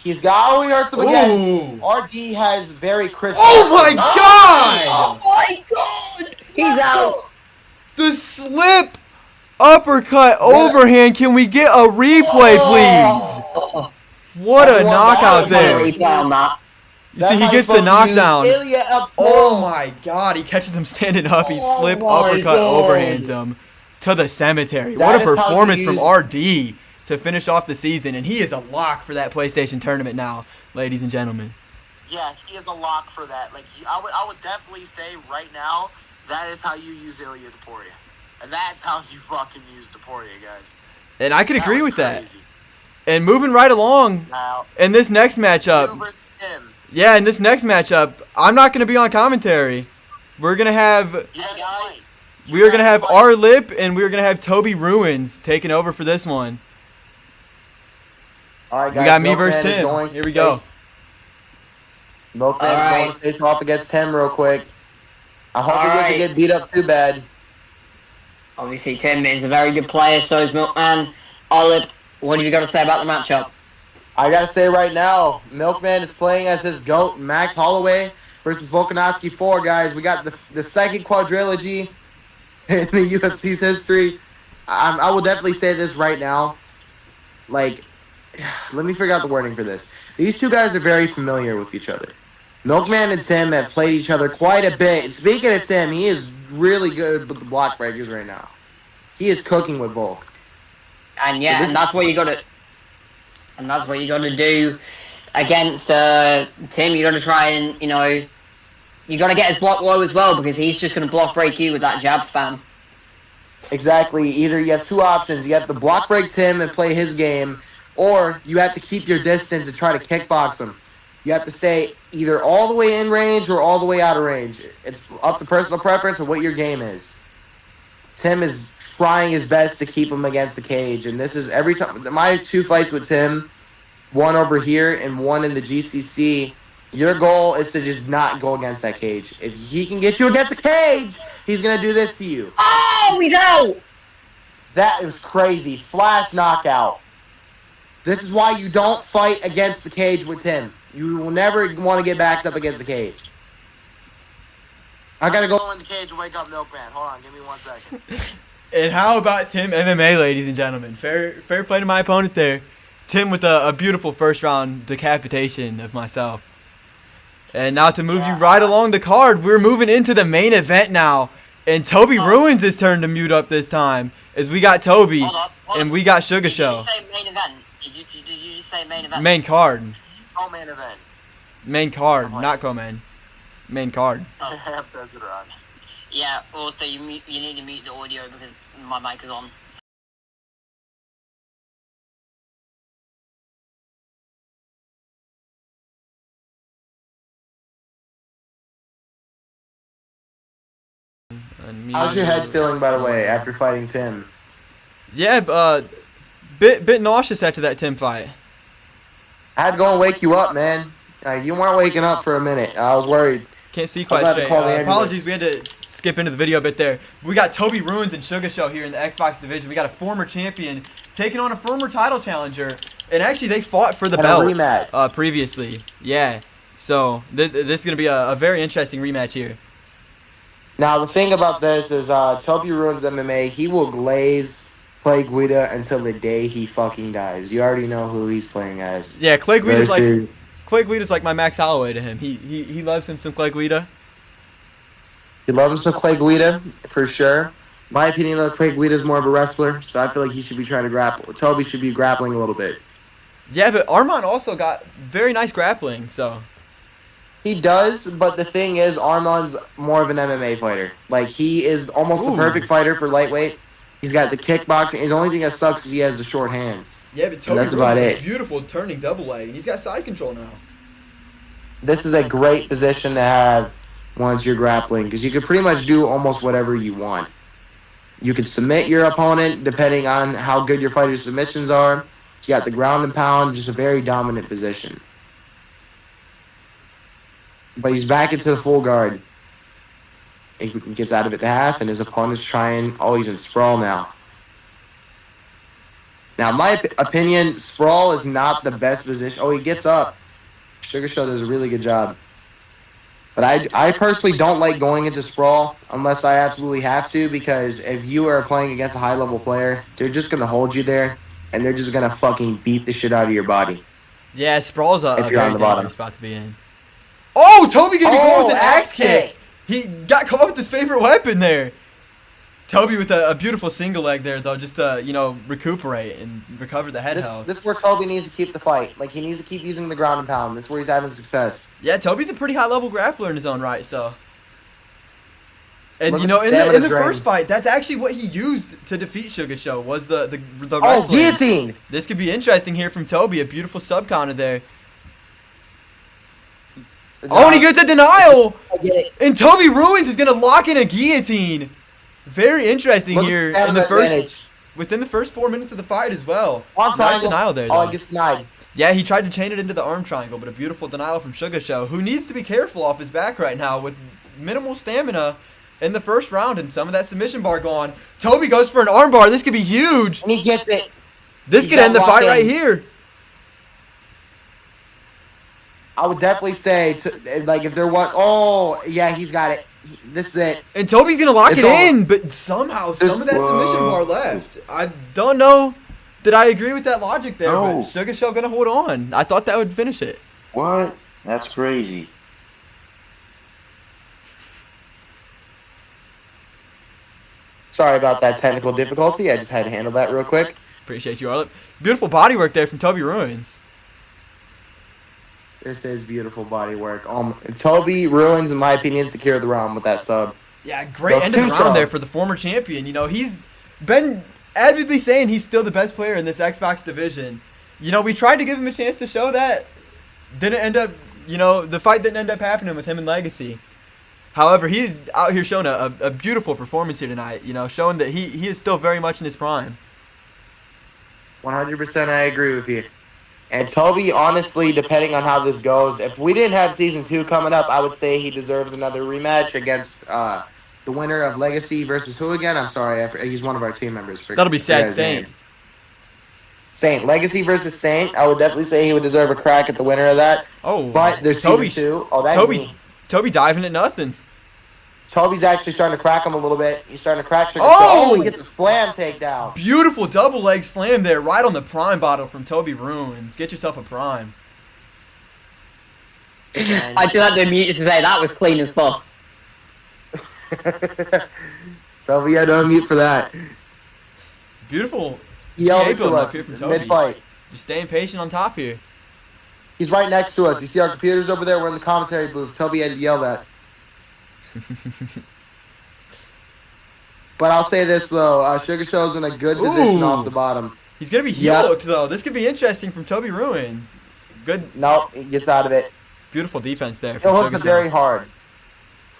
He's got all he hurts him again. Ooh. RD has very crisp. Oh my god! Oh my god! He's out. The slip uppercut overhand. Can we get a replay, please? Oh. What a Everyone knockout died. there. Replay on that. You see, he gets the knockdown. Oh Oh my god, he catches him standing up. He Oh slip my uppercut God. overhands him to the cemetery. That What a is how you performance from use- RD to finish off the season. And he is a lock for that PlayStation tournament now, ladies and gentlemen. Yeah, he is a lock for that. Like, I would definitely say right now, that is how you use Ilya Taporia. And that's how you fucking use Taporia, guys. And I could That agree was with that. crazy. And moving right along Now, in this next matchup. you versus him. Yeah, in this next matchup, I'm not going to be on commentary. We're going to have Yeah, guys. we are going to have our Lip and we're going to have Toby Ruins taking over for this one. All right, guys. We got me Milkman versus is Tim. going Here we to go. face- Milkman's All right. going to face off against Tim real quick. I hope he All doesn't right. get beat up too bad. Obviously, Tim is a very good player, so is Milkman. Olive, what have you got to say about the matchup? I gotta say right now, Milkman is playing as his GOAT, Max Holloway versus Volkanovski 4, guys. We got the second quadrilogy in the UFC's history. I will definitely say this right now. Like, let me figure out the wording for this. These two guys are very familiar with each other. Milkman and Tim have played each other quite a bit. Speaking of Tim, he is really good with the block breakers right now. He is cooking with Volk. And yeah, and that's what you gotta do against Tim. You gotta try and you gotta get his block low as well, because he's just gonna block break you with that jab spam. Exactly. Either you have two options. You have to block break Tim and play his game, or you have to keep your distance and try to kickbox him. You have to stay either all the way in range or all the way out of range. It's up to personal preference of what your game is. Tim is trying his best to keep him against the cage, and this is every time. My 2 fights with Tim, one over here and one in the GCC, your goal is to just not go against that cage. If he can get you against the cage, he's going to do this to you. Oh, he's out! That is crazy. Flash knockout. This is why you don't fight against the cage with Tim. You will never want to get backed up against the cage. I gotta go in the cage and wake up Milkman. Hold on, give me 1 second. And how about Tim MMA, ladies and gentlemen? Fair play to my opponent there. Tim with a beautiful first round decapitation of myself. And now to move you right along the card, we're moving into the main event now. And Toby Ruins is turned to mute up this time, as we got Toby and we got Sugar Show. Did you say main event? Did you just say main event? Main card. Co-main event. Main card, not co-main. Main card. Oh. Yeah, also you need to mute the audio because my mic is on. How's your head feeling, by the way, after fighting Tim? Yeah, bit nauseous after that Tim fight. I had to go and wake you up, man. You weren't waking up for a minute. I was worried. Can't see quite straight. Apologies, we had to skip into the video a bit there. We got Toby Ruins and Sugar Show here in the Xbox division. We got a former champion taking on a former title challenger. And actually, they fought for the belt previously. Yeah. So, this is going to be a very interesting rematch here. Now, the thing about this is Toby Ruins MMA. He will glaze Clay Guida until the day he fucking dies. You already know who he's playing as. Yeah, Clay Guida's like my Max Holloway to him. He loves him some Clay Guida. He loves him some Clay Guida, for sure. My opinion, though, Clay Guida is more of a wrestler, so I feel like he should be trying to grapple. Toby should be grappling a little bit. Yeah, but Armand also got very nice grappling, so. He does, but the thing is, Armand's more of an MMA fighter. Like, he is almost the perfect fighter for lightweight. He's got the kickboxing. The only thing that sucks is he has the short hands. Yeah, but Toby Ruins is beautiful turning double leg, and he's got side control now. This is a great position to have once you're grappling, because you can pretty much do almost whatever you want. You can submit your opponent depending on how good your fighter's submissions are. You got the ground and pound, just a very dominant position. But he's back into the full guard. He gets out of it to half, and his opponent's trying. Oh, he's in sprawl now. Now, my opinion, sprawl is not the best position. Oh, he gets up. Sugar Show does a really good job. But I personally don't like going into sprawl unless I absolutely have to, because if you are playing against a high-level player, they're just going to hold you there, and they're just going to fucking beat the shit out of your body. Yeah, sprawl's a very dangerous spot to be in. Oh, Toby getting going with an axe kick. He got caught with his favorite weapon there. Toby with a beautiful single leg there, though, just to, recuperate and recover the head health. This is where Toby needs to keep the fight. Like, he needs to keep using the ground and pound. This is where he's having success. Yeah, Toby's a pretty high-level grappler in his own right, so. And, in the first fight, that's actually what he used to defeat Sugar Show, was the wrestling. Oh, guillotine! This could be interesting here from Toby. A beautiful sub-counter there. Oh, and he gets a denial! And Toby Ruins is going to lock in a guillotine. Very interesting here in the within the first 4 minutes of the fight as well. Nice denial there, though. Oh, he gets denied. Yeah, he tried to chain it into the arm triangle, but a beautiful denial from Sugar Show, who needs to be careful off his back right now with minimal stamina in the first round and some of that submission bar gone. Toby goes for an arm bar. This could be huge. And he gets it. This could end the fight right here. I would definitely say, like, if there was, oh yeah, he's got it. This is it. And Toby's gonna lock It's it over. in, but somehow some of that submission Whoa. bar left. I don't know that I agree with that logic there, No. but Sugar Show gonna hold on. I thought that would finish it. What? That's crazy. Sorry about that technical difficulty. I just had to handle that real quick. Appreciate you, Arlip. Beautiful body work there from Toby Ruins. This is beautiful body work. Toby Ruins, in my opinion, secured the round with that sub. Yeah, great Those end of the two round there subs. for the former champion. You know, he's been avidly saying he's still the best player in this Xbox division. You know, we tried to give him a chance to show that. Didn't end up, you know, the fight didn't end up happening with him and Legacy. However, he's out here showing a beautiful performance here tonight, you know, showing that he is still very much in his prime. 100% I agree with you. And Toby, honestly, depending on how this goes, if we didn't have Season 2 coming up, I would say he deserves another rematch against the winner of Legacy versus who again? I'm sorry, he's one of our team members. That'll be Forget Sad his Saint. name. Saint. Legacy versus Saint. I would definitely say he would deserve a crack at the winner of that. Oh, But there's Toby, Season 2. Oh, that's Toby, me. Toby diving at nothing. Toby's actually starting to crack him a little bit. He's starting to crack Sugar. Oh! He gets a slam takedown. Beautiful double leg slam there, right on the prime bottle from Toby Ruins. Get yourself a prime. I just had to mute to say that was clean as fuck. So we had to unmute for that. Beautiful. He yelled GA to building up us here from Toby. mid-fight. Just staying patient on top here. He's right next to us. You see our computers over there? We're in the commentary booth. Toby had to yell that. But I'll say this, though. Sugar Show's in a good position Ooh. off the bottom. He's going to be heel Yeah. hooked, though. This could be interesting from Toby Ruins. Good, No, he gets out of it. beautiful defense there. Heel from hook's a Sugar very Show. hard.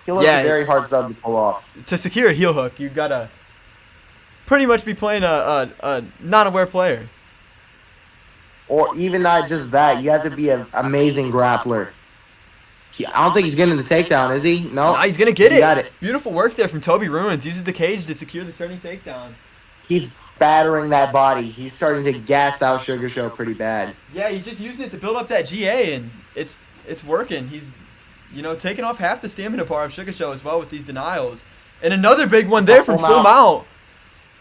Heel hook's Yeah. a very hard sub to pull off. To secure a heel hook, you've got to pretty much be playing a non-aware player. Or even not just that. You have to be an amazing grappler. I don't think he's getting the takedown, is he? No. Nah, he's going to get He it. got it. Beautiful work there from Toby Ruins. Uses the cage to secure the turning takedown. He's battering that body. He's starting to gas out Sugar Show pretty bad. Yeah, he's just using it to build up that GA, and it's working. He's, you know, taking off half the stamina bar of Sugar Show as well with these denials. And another big one there from Full Mount.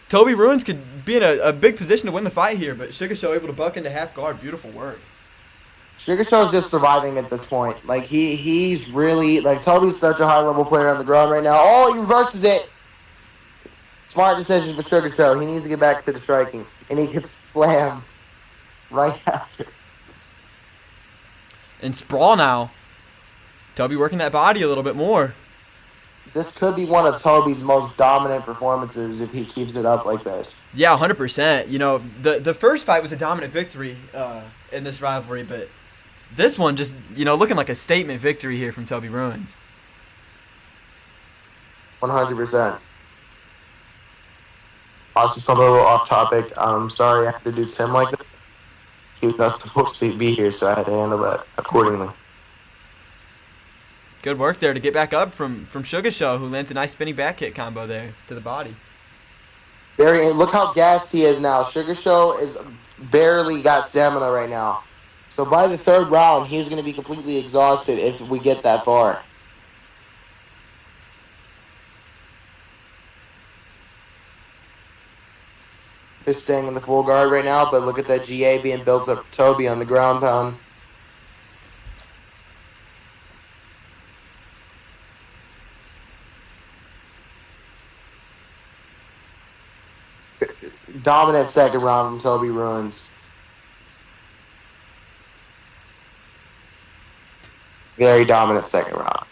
Toby Ruins could be in a big position to win the fight here, but Sugar Show able to buck into half guard. Beautiful work. Sugar Show's just surviving at this point. Like, he's really, like, Toby's such a high-level player on the ground right now. Oh, he reverses it. Smart decision for Sugar Show. He needs to get back to the striking. And he gets slammed right after. And Sprawl now. Toby working that body a little bit more. This could be one of Toby's most dominant performances if he keeps it up like this. Yeah, 100%. You know, the first fight was a dominant victory in this rivalry, but this one just, you know, looking like a statement victory here from Toby Ruins. 100%. Also, just a little off topic. I'm sorry I have to do Tim like that. He was not supposed to be here, so I had to handle that accordingly. Good work there to get back up from Sugar Show, who lands a nice spinning back kick combo there to the body. Look how gassed he is now. Sugar Show is barely got stamina right now. So by the third round, he's going to be completely exhausted if we get that far. They're staying in the full guard right now, but look at that GA being built up for Toby on the ground pound. Dominant second round from Toby Ruins. Very dominant second round.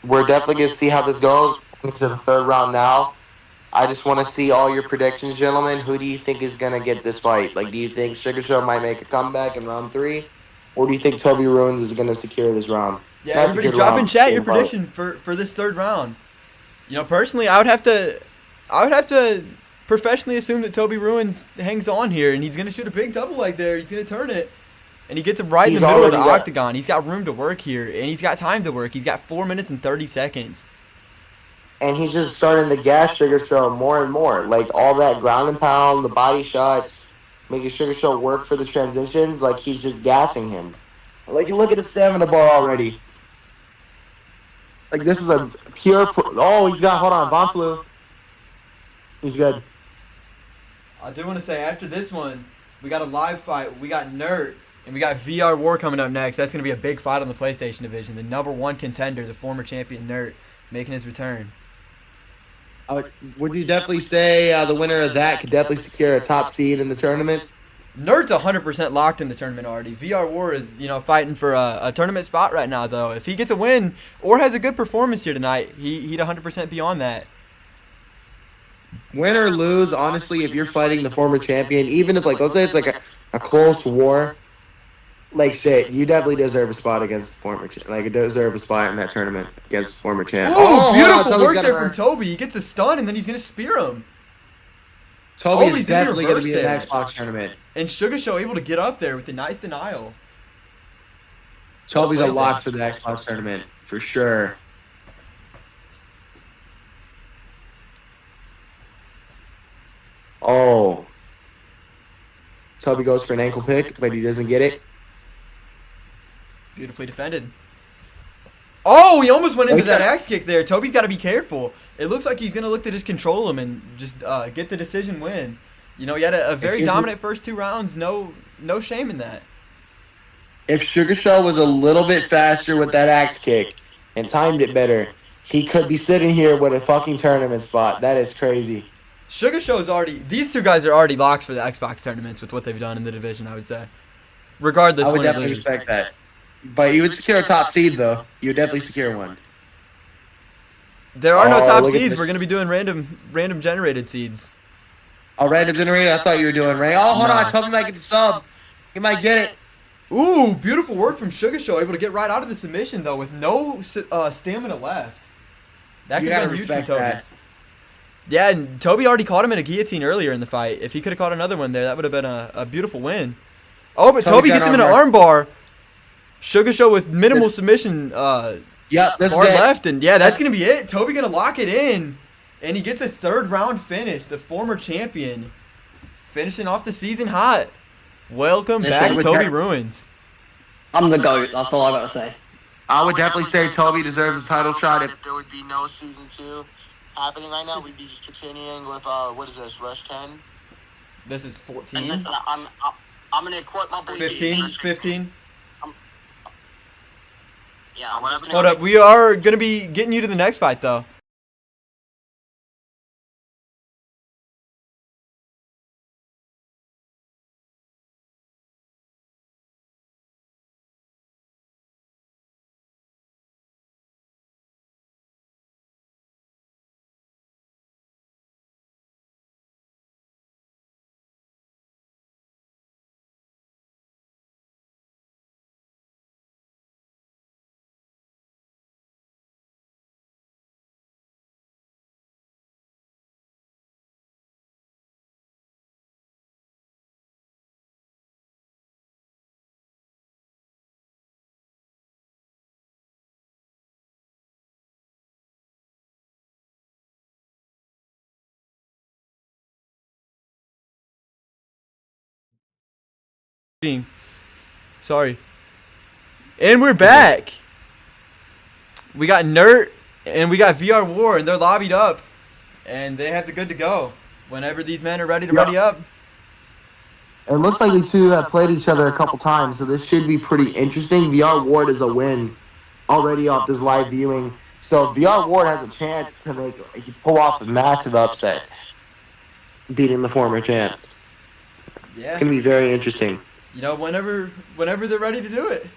We're definitely going to see how this goes into the third round now. I just want to see all your predictions, gentlemen. Who do you think is going to get this fight? Like, do you think Sugar Show might make a comeback in round 3? Or do you think Toby Ruins is going to secure this round? Yeah, That's a everybody good drop in round. chat your Good fight. prediction for this third round. You know, personally, I would have to professionally assume that Toby Ruins hangs on here, and he's going to shoot a big double leg there. He's going to turn it. And he gets him right in He's the middle of the already got- octagon. He's got room to work here, and he's got time to work. He's got 4 minutes and 30 seconds. And he's just starting to gas Sugar Show more and more. Like, all that ground and pound, the body shots, making Sugar Show work for the transitions, like, he's just gassing him. Like, look at the stamina bar already. Like, this is a pure. Oh, he's got. Hold on, Von Flew. He's good. I do want to say after this one, we got a live fight. We got Nerd and we got VR War coming up next. That's going to be a big fight on the PlayStation division. The #1 contender, the former champion Nerd, making his return. Would you definitely say the winner of that could definitely secure a top seed in the tournament? Nerd's 100% locked in the tournament already. VR War is, fighting for a tournament spot right now, though. If he gets a win or has a good performance here tonight, he'd 100% be on that. Win or lose, honestly, if you're fighting the former champion, even if, like, let's say it's like a close war, like, shit, you definitely deserve a spot against the former champ. Like, you deserve a spot in that tournament against the former champ. Ooh, beautiful work there from Toby. He gets a stun, and then he's going to spear him. Toby is definitely going to be in the Xbox tournament. And Sugar Show able to get up there with a nice denial. Toby's a lock for the Xbox tournament, for sure. Oh. Toby goes for an ankle pick, but he doesn't get it. Beautifully defended. Oh, he almost went into that axe kick there. Toby's got to be careful. It looks like he's going to look to just control him and just get the decision win. He had a very dominant first 2 rounds. No shame in that. If Sugar Show was a little bit faster with that axe kick and timed it better, he could be sitting here with a fucking tournament spot. That is crazy. Sugar Show's already... These 2 guys are already locks for the Xbox tournaments with what they've done in the division, I would say. Regardless, I would definitely respect that. But you would secure a top seed, though. You would definitely secure one. There are no top seeds. We're going to be doing random generated seeds. Oh, random generated? I thought you were doing random. Oh, hold on. Toby might get the sub. He might get it. Ooh, beautiful work from Sugar Show. Able to get right out of the submission, though, with no stamina left. That could have been huge for Toby. That. Yeah, and Toby already caught him in a guillotine earlier in the fight. If he could have caught another one there, that would have been a beautiful win. Oh, but Toby gets him in an armbar. Sugar Show with minimal submission bar left. And, yeah, that's going to be it. Toby going to lock it in. And he gets a 3rd round finish. The former champion finishing off the season hot. Welcome back, Toby Ruins. I'm the GOAT. That's all I got to say. I would definitely say Toby deserves a title shot. If there would be no season 2 happening right now, we'd be just continuing with what is this, Rush 10? This is 14. And then, I'm gonna quote my boy 15. Yeah. Hold up, we are gonna be getting you to the next fight though. Sorry. And we're back. We got Nerd and we got VR War, and they're lobbied up, and they have the good to go whenever these men are ready to ready up. It looks like these 2 have played each other a couple times, so this should be pretty interesting. VR Ward is a win already off this live viewing. So VR Ward has a chance to pull off a massive upset, beating the former champ. Yeah. It's going to be very interesting. Whenever they're ready to do it.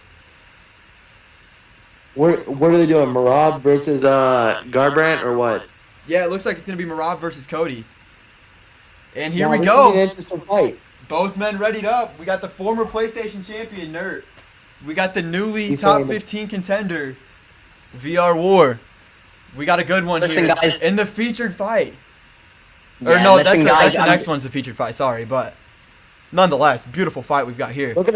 What are they doing? Marab versus Garbrandt or what? Yeah, it looks like it's going to be Marab versus Cody. And here we go. An interesting fight. Both men readied up. We got the former PlayStation champion, Nerd. We got the newly top 15 contender, VR War. We got a good one here. Guys. In the featured fight. Yeah, or no, that's the next one's the featured fight. Sorry, but nonetheless, beautiful fight we've got here. Look at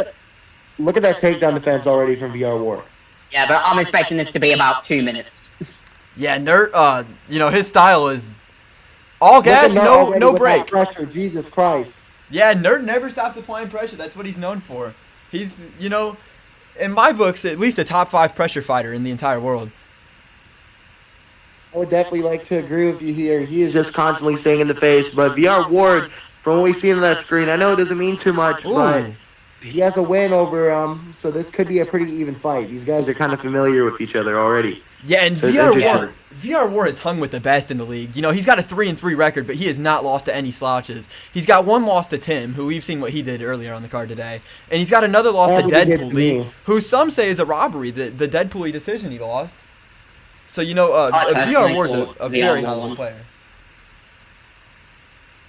that takedown defense already from VR War. Yeah, but I'm expecting this to be about 2 minutes. Yeah, Nerd. His style is all gas, no break. Pressure, Jesus Christ. Yeah, Nerd never stops applying pressure. That's what he's known for. He's, in my books, at least a top 5 pressure fighter in the entire world. I would definitely like to agree with you here. He is just constantly staying in the face. But VR Ward, from what we've seen on that screen, I know it doesn't mean too much, but Ooh. he has a win over so this could be a pretty even fight. These guys are kind of familiar with each other already. Yeah, and So it's VR interesting. War, VR War has hung with the best in the league. You know, he's got a 3-3 record, but he has not lost to any slouches. He's got one loss to Tim, who we've seen what he did earlier on the card today, and he's got another loss to And he gets Deadpool to Lee, me. who some say is a robbery. The Deadpool decision he lost. So you know, I VR personally War is thought a VR very War high level won. player.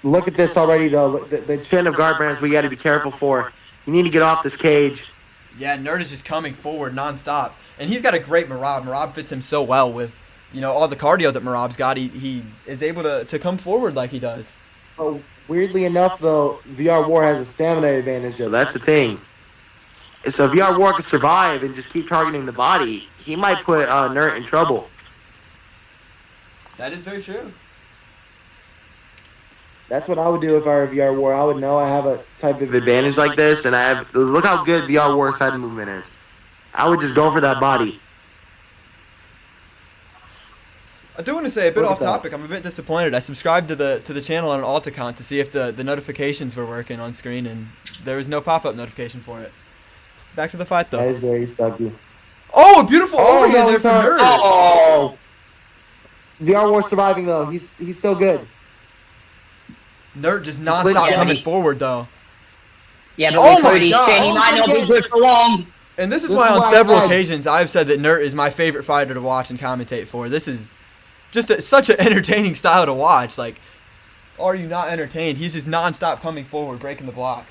Look at this already, though. The trend of Garbrands we got to be careful for. You need to get off this cage. Yeah, Nerd is just coming forward nonstop, and he's got a great Marab. Marab fits him so well with, you know, all the cardio that Marab's got. He is able to come forward like he does. But weirdly enough, though, VR War has a stamina advantage, though. That's the thing. So if VR War can survive and just keep targeting the body, he might put Nert in trouble. That is very true. That's what I would do if I were VR War. I would know I have a type of advantage like this, and I have look how good VR War's side movement is. I would just go for that body. I do want to say a bit Look at off that. topic. I'm a bit disappointed. I subscribed to the channel on an alt account to see if the notifications were working on screen, and there was no pop-up notification for it. Back to the fight That though. is very sucky. Oh, a beautiful overhand no, there it's from not. Nerd. Oh! VR War surviving though. He's so good. Nerd just non-stop Yeah, coming he- forward though. Yeah, but Oh with my Cody's God. chin, he Oh might my not be God. good for long. And this is This why is on why I several said- occasions I've said that Nerd is my favorite fighter to watch and commentate for. This is just such an entertaining style to watch. Like, are you not entertained? He's just non-stop coming forward, breaking the block.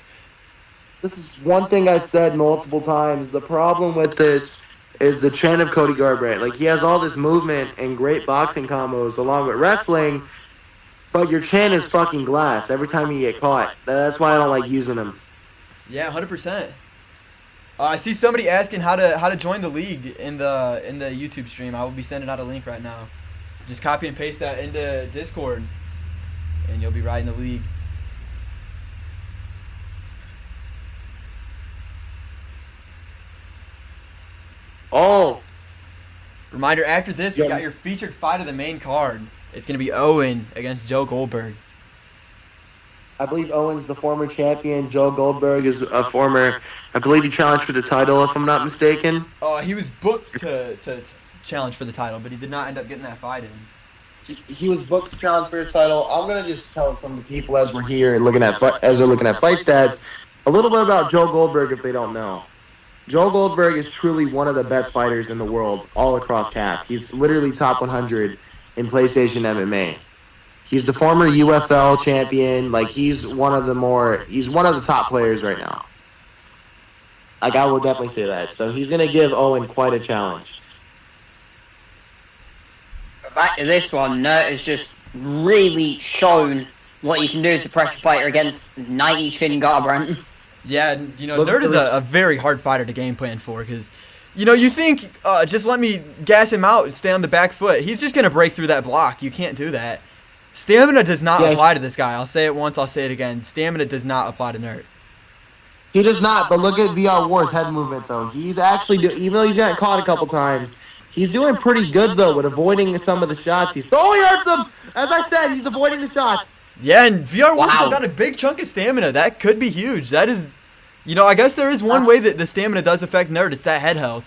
This is one thing I've said multiple times. The problem with this is the trend of Cody Garbrandt. Like, he has all this movement and great boxing combos along with wrestling, but your chin is fucking glass every time you get caught. That's why I don't like using him. Yeah, 100%. I see somebody asking how to join the league in the YouTube stream. I will be sending out a link right now. Just copy and paste that into Discord, and you'll be right in the league. Oh, Reminder: after this, we Yeah. got your featured fight of the main card. It's gonna be Owen against Joe Goldberg. I believe Owen's the former champion. Joe Goldberg is a former, I believe he challenged for the title, if I'm not mistaken. He was booked to challenge for the title, but he did not end up getting that fight in. He was booked to challenge for the title. I'm gonna just tell some of the people as we're here and looking at as they're looking at fight stats, a little bit about Joe Goldberg if they don't know. Joe Goldberg is truly one of the best fighters in the world, all across CAF. He's literally top 100 in PlayStation MMA. He's the former UFL champion. Like, he's one of the top players right now. Like, I will definitely say that. So he's gonna give Owen quite a challenge. But back to this one, Nert has just really shown what you can do as a pressure fighter against 90 Finn Garbrandt. Yeah, and, you know, Look, Nerd is a very hard fighter to game plan for because, you know, you think, just let me gas him out and stay on the back foot. He's just going to break through that block. You can't do that. Stamina does not Yeah. apply to this guy. I'll say it once, I'll say it again. Stamina does not apply to Nerd. He does not, but look at VR War's head movement, though. He's actually, even though he's gotten caught a couple times, he's doing pretty good, though, with avoiding some of the shots. He hurts them! As I said, he's avoiding the shots. Yeah, and VR War's still Wow. got a big chunk of stamina. That could be huge. That is, you know, I guess there is one way that the stamina does affect Nerd. It's that head health.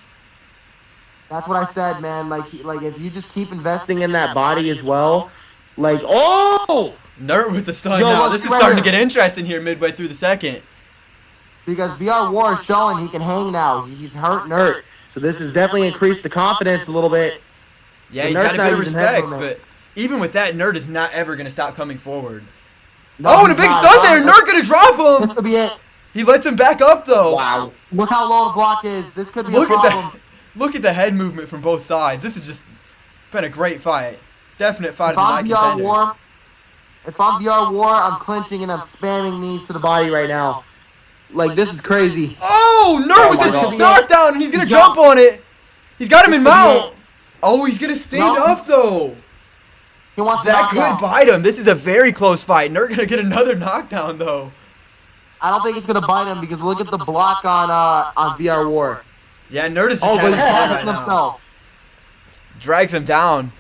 That's what I said, man. Like if you just keep investing in that body as well, like, oh! Nerd with the stun Yo, now. look, This is right starting to here. get interesting here midway through the second. Because VR War is showing he can hang now. He's hurt Nerd. So this has definitely increased the confidence a little bit. Yeah, The he's Nerd's got a not bit of using head respect, movement. but even with that, Nerd is not ever going to stop coming forward. No, Oh, and a he's big not. stun there. Nerd going to drop This him. could be it. He lets him back up, though. Wow. Look how low the block is. This could be Look a at problem. that. Look at the head movement from both sides. This has just been a great fight. Definite fight If of the I'm night VR contender. War, I'm clinching and I'm spamming knees to the body right now. Like, this is crazy. Oh, Nerd Oh with my the God. knockdown, and he's going to He's jump on it. He's got him in This could be mount. it. Oh, he's going to stand No. up, though. He wants to That knock could you out. bite him. This is a very close fight. Nerd going to get another knockdown, though. I don't think it's gonna bite him because look at the block on VR War. Yeah, Nerd is just Oh, but having he's fun trying to right prove now. himself. Drags him down.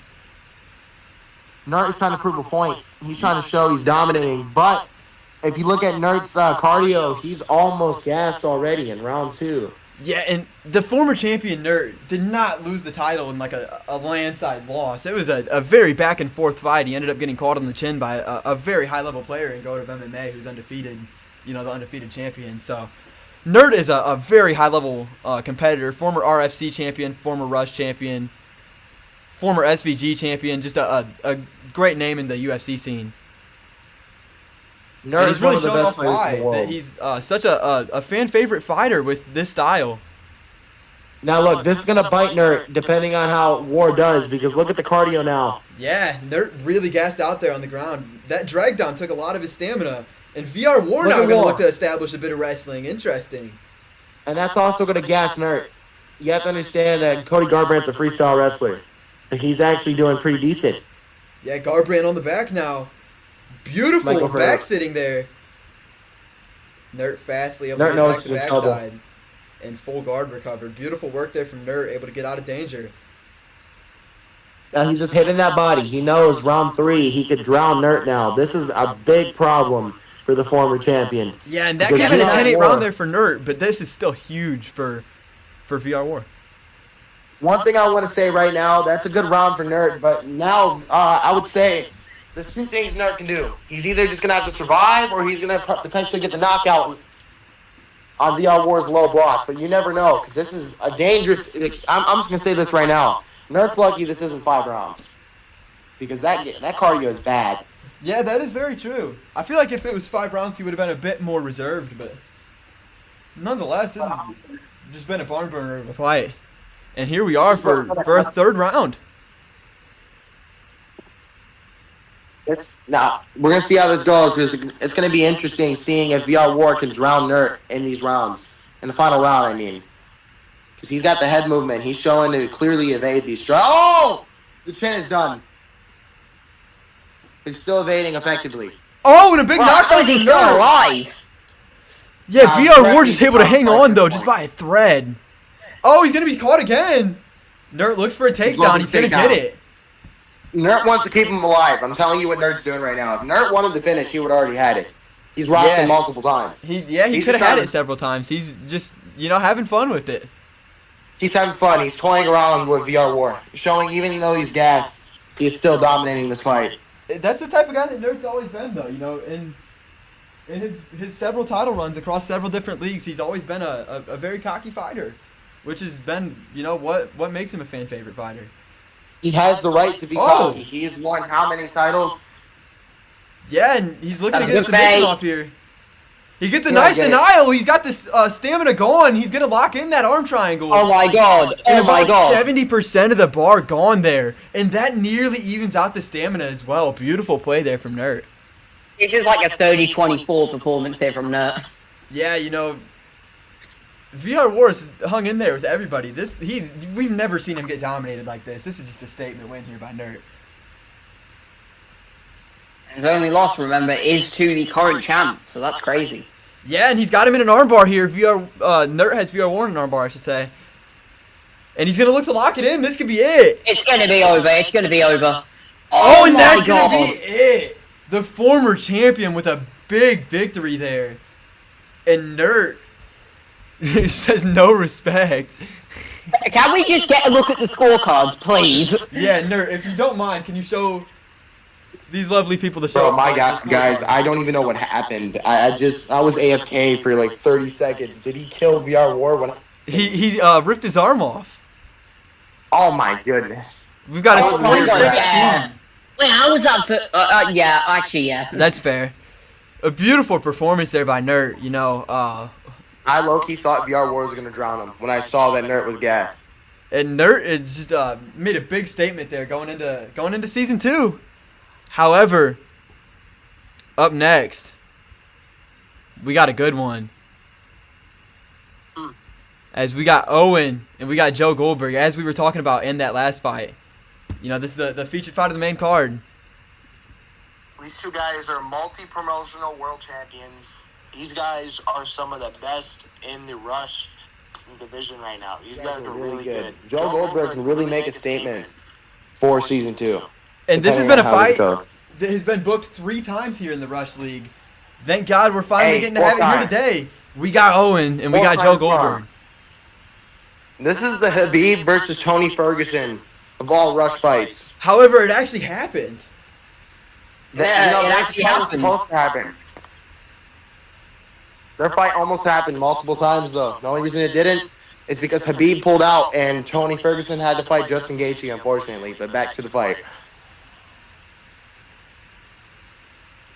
Nert is trying to prove a point. He's trying to show he's dominating. But if you look at Nert's cardio, he's almost gassed already in round 2. Yeah, and the former champion Nerd did not lose the title in like a landslide loss. It was a very back and forth fight. He ended up getting caught on the chin by a very high level player in Goatofmma who's undefeated, the undefeated champion. So Nerd is a very high level competitor, former RFC champion, former Rush champion, former SVG champion, just a great name in the UFC scene. And Nert's he's one really of the showing best off players in why the world. that he's such a fan favorite fighter with this style. Now look, this is gonna bite Nert depending on how War does, because look at the cardio now. Yeah, Nerd really gassed out there on the ground. That drag down took a lot of his stamina. And VR War Look now at going to War. look to establish a bit of wrestling. Interesting. And that's also gonna gas Nert. You have to understand that Cody Garbrandt's a freestyle wrestler. Like, he's actually doing pretty decent. Yeah, Garbrandt on the back now. Beautiful Michael Ferrer. back sitting there. Nerd fastly able Nert to knows get back to he's in trouble. backside. And full guard recovered. Beautiful work there from Nerd, able to get out of danger. He's just hitting that body. He knows round 3 he could drown Nert now. This is a big problem for the former champion. Yeah, and that Because came in a VR 10-8 War- round there for Nerd, but this is still huge for VR War. One thing I want to say right now, that's a good round for Nerd, but now I would say there's 2 things Nerd can do. He's either just going to have to survive or he's going to potentially get the knockout on VR War's low block, but you never know, because this is a dangerous... I'm just going to say this right now. Nerd's lucky this isn't 5 rounds, because that cardio is bad. Yeah, that is very true. I feel like if it was 5 rounds, he would have been a bit more reserved, but nonetheless, this has just been a barn burner of a fight. And here we are for a 3rd round. Now, we're going to see how this goes, because it's going to be interesting seeing if VR War can drown Nerd in these rounds. In the final round, I mean. Because he's got the head movement. He's showing to clearly evade these strikes. Oh! The chin is done. He's still evading effectively. Oh, and a big Wow, knockdown how is he from still Nerd. alive? Yeah, Nah, VR War just Jeffrey's able to hang top on, though, fighter just by a thread. Oh, he's going to be caught again. Nerd looks for a takedown. looking He's going to takedown. get it. Nerd wants to keep him alive. I'm telling you what Nerd's doing right now. If Nerd wanted to finish, he would already had it. He's rocked Yeah. him multiple times. He He's could have just had trying it to- several times. He's just, having fun with it. He's having fun. He's toying around with VR War. Showing even though he's gassed, he's still dominating this fight. That's the type of guy that Nerd's always been, though. In his several title runs across several different leagues, he's always been a very cocky fighter, which has been, what makes him a fan favorite fighter. He has the right to be Oh. cocky. He's won how many titles? Yeah, and he's looking to I get a was gonna submission say- off here. He gets a Yeah, I nice get it. denial. He's got this stamina gone. He's going to lock in that arm triangle. Oh my god. And Oh my about god. 70% of the bar gone there. And that nearly evens out the stamina as well. Beautiful play there from Nerd. This is like a 30-24 performance here from Nerd. Yeah, VR Wars hung in there with everybody. We've never seen him get dominated like this. This is just a statement win here by Nerd. His only loss, remember, is to the current champ, so that's crazy. Yeah, and he's got him in an armbar here. Nerd has VR War in an armbar, I should say. And he's gonna look to lock it in. This could be it. It's gonna be over. It's gonna be over. Oh, and my that's god. gonna be it. The former champion with a big victory there. And Nerd says no respect. Can we just get a look at the scorecards, please? Yeah, Nerd, if you don't mind, can you show these lovely people the show? Bro, my gosh, guys, I don't even know what happened. I was AFK for like 30 seconds. Did he kill VR War when? He ripped his arm off. Oh my goodness. We've got Oh a my 46 God. Yeah. Wait, how was that for... yeah, actually, yeah. That's fair. A beautiful performance there by Nerd, I low-key thought VR War was gonna drown him when I saw that Nerd was gassed. and Nerd is just made a big statement there going into season 2. However, up next, we got a good one. As we got Owen and we got Joe Goldberg, as we were talking about in that last fight. This is the featured fight of the main card. These 2 guys are multi-promotional world champions. These guys are some of the best in the Rush division right now. These guys are really good. Joe Goldberg can really make a statement for season 2. And this has depending been a on how this fight goes. that has been booked 3 times here in the Rush League. Thank God we're finally Hey, getting to have it 4 here times. today. We got Owen and we 4 got Joe times wrong. Goldberg. This is the Khabib versus Tony Ferguson of all Rush fights. However, it actually happened. Yeah, it their actually fight was happened. supposed to happen. Their fight almost happened multiple times, though. The only reason it didn't is because Khabib pulled out and Tony Ferguson had to fight Justin Gaethje, unfortunately. But back to the fight.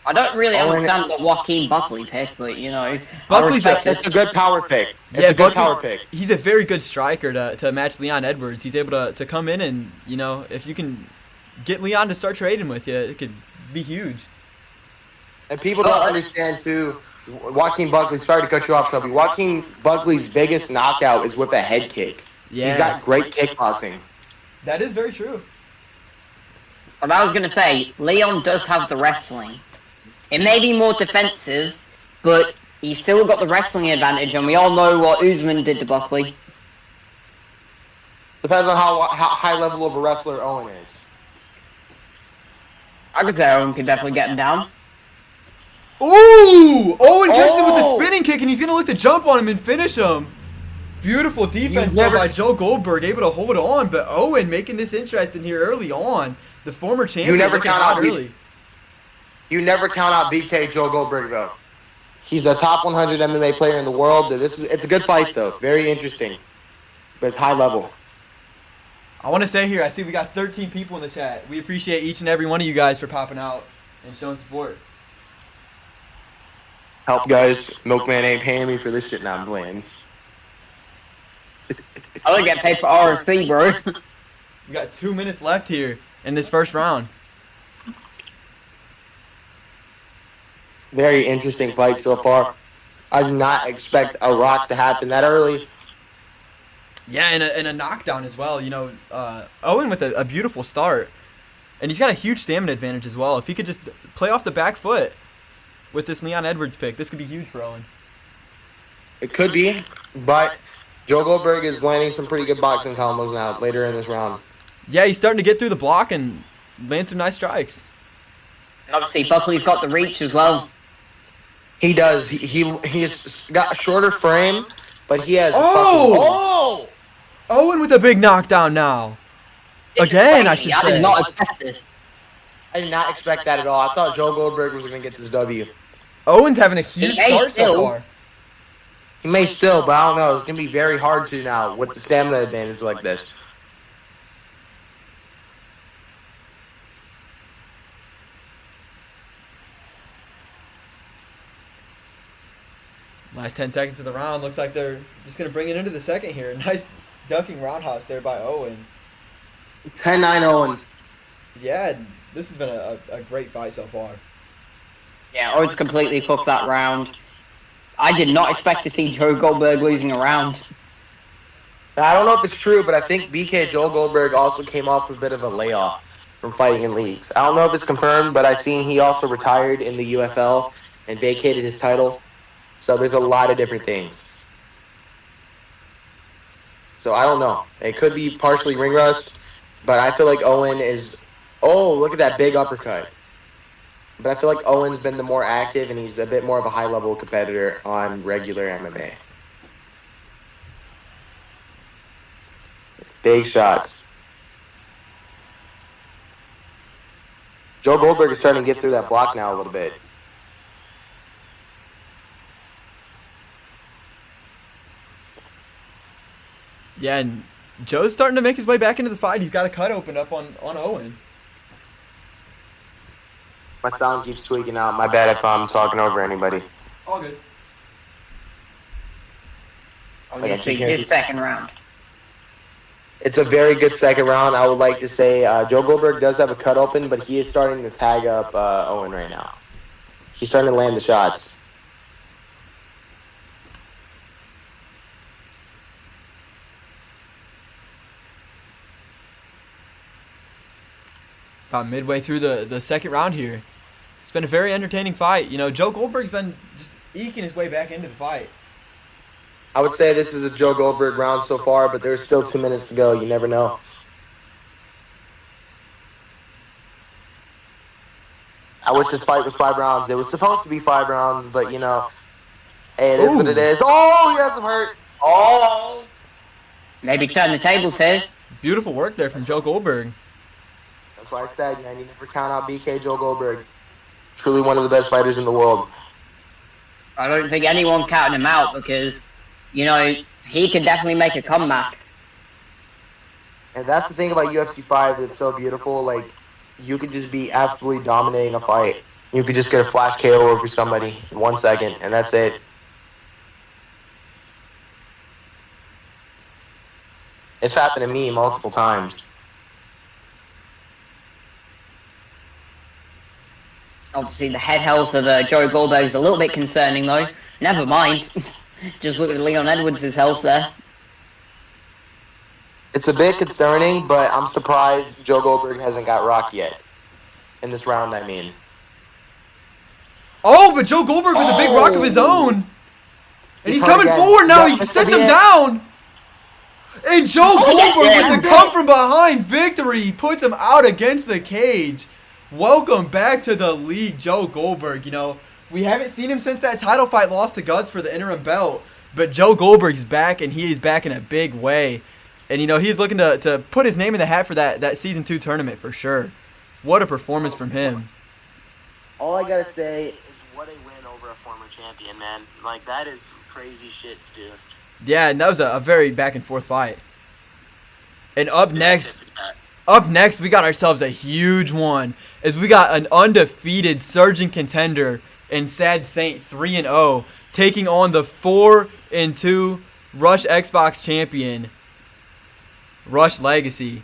I don't really Owen- understand the Joaquin Buckley pick, but you know, Buckley's I respect It's a good power pick. It's Yeah, a good Buckley- power pick. He's a very good striker to match Leon Edwards. He's able to come in and, you know, if you can get Leon to start trading with you, it could be huge. And people don't understand, too, Joaquin Buckley, sorry to cut you off, Toby. Joaquin Buckley's biggest knockout is with a head kick. Yeah. He's got great kickboxing. That is very true. But I was gonna say, Leon does have the wrestling. It may be more defensive, but he's still got the wrestling advantage, and we all know what Usman did to Buckley. Depends on how high level of a wrestler Owen is. I could say Owen could definitely get him down. Ooh! Owen catches him with the Oh! spinning kick, and he's going to look to jump on him and finish him. Beautiful defense You never- there by Joe Goldberg, able to hold on, but Owen making this interesting here early on. The former champion never looking count hot out early. You never count out BK Joe Goldberg, though. He's the top 100 MMA player in the world. It's a good fight, though. Very interesting. But it's high level. I want to say here, I see we got 13 people in the chat. We appreciate each and every one of you guys for popping out and showing support. Help, guys. Milkman ain't paying me for this shit now. I'm playing. I don't get paid for RFC, bro. We got 2 minutes left here in this first round. Very interesting fight so far. I did not expect a rock to happen that early. Yeah, and a knockdown as well. You know, Owen with a beautiful start. And he's got a huge stamina advantage as well. If he could just play off the back foot with this Leon Edwards pick, this could be huge for Owen. It could be, but Joe Goldberg is landing some pretty good boxing combos now later in this round. Yeah, he's starting to get through the block and land some nice strikes. And obviously, Buckley's got the reach as well. He does. He's got a shorter frame, but he has. Oh! Owen with a big knockdown now. Again, I should I say. did not expect it. I did not expect that at all. I thought Joe Goldberg was going to get this W. Owen's having a huge He may start so still. far. He may still, but I don't know. It's going to be very hard to now with the stamina advantage like this. Last 10 seconds of the round. Looks like they're just going to bring it into the second here. Nice ducking roundhouse there by Owen. 10-9 Owen. Yeah, this has been a great fight so far. Yeah, Owen's completely cooked that round. I did not expect to see Joe Goldberg losing a round. Now, I don't know if it's true, but I think BK Joe Goldberg also came off a bit of a layoff from fighting in leagues. I don't know if it's confirmed, but I've seen he also retired in the UFL and vacated his title. So there's a lot of different things. So I don't know. It could be partially ring rust, but I feel like Owen is... Oh, look at that big uppercut. But I feel like Owen's been the more active, and he's a bit more of a high-level competitor on regular MMA. Big shots. Joe Goldberg is starting to get through that block now a little bit. Yeah, and Joe's starting to make his way back into the fight. He's got a cut opened up on Owen. My sound keeps tweaking out. My bad if I'm talking over anybody. All good. Obviously, his second round. It's a very good second round. I would like to say Joe Goldberg does have a cut open, but he is starting to tag up Owen right now. He's starting to land the shots. About midway through the second round here. It's been a very entertaining fight. You know, Joe Goldberg's been just eking his way back into the fight. I would say this is a Joe Goldberg round so far, but there's still 2 minutes to go. You never know. I wish this fight was 5 rounds. It was supposed to be 5 rounds, but you know, hey, it is what it is. Oh, he has him hurt. Oh. Maybe turn the tables here. Beautiful work there from Joe Goldberg. That's why I said, man, you never count out BK Joe Goldberg. Truly one of the best fighters in the world. I don't think anyone counted him out because, you know, he can definitely make a comeback. And that's the thing about UFC 5 that's so beautiful. Like, you could just be absolutely dominating a fight. You could just get a flash KO over somebody in 1 second, and that's it. It's happened to me multiple times. Obviously, the head health of Joe Goldberg is a little bit concerning, though. Never mind. Just look at Leon Edwards' health there. It's a bit concerning, but I'm surprised Joe Goldberg hasn't got rocked yet. In this round, I mean. Oh, but Joe Goldberg with a big rock of his own. And he's coming forward now. He sets him down. And Joe Goldberg with the come from behind victory puts him out against the cage. Welcome back to the league, Joe Goldberg. You know, we haven't seen him since that title fight lost to Guts for the interim belt. But Joe Goldberg's back, and he is back in a big way. And, you know, he's looking to put his name in the hat for that Season 2 tournament for sure. What a performance from him. All I gotta say is what a win over a former champion, man. Like, that is crazy shit to do. Yeah, and that was a very back-and-forth fight. And up next, we got ourselves a huge one. As we got an undefeated surging contender in Sad Saint 3-0, taking on the 4-2 Rush Xbox champion, Rush Legacy.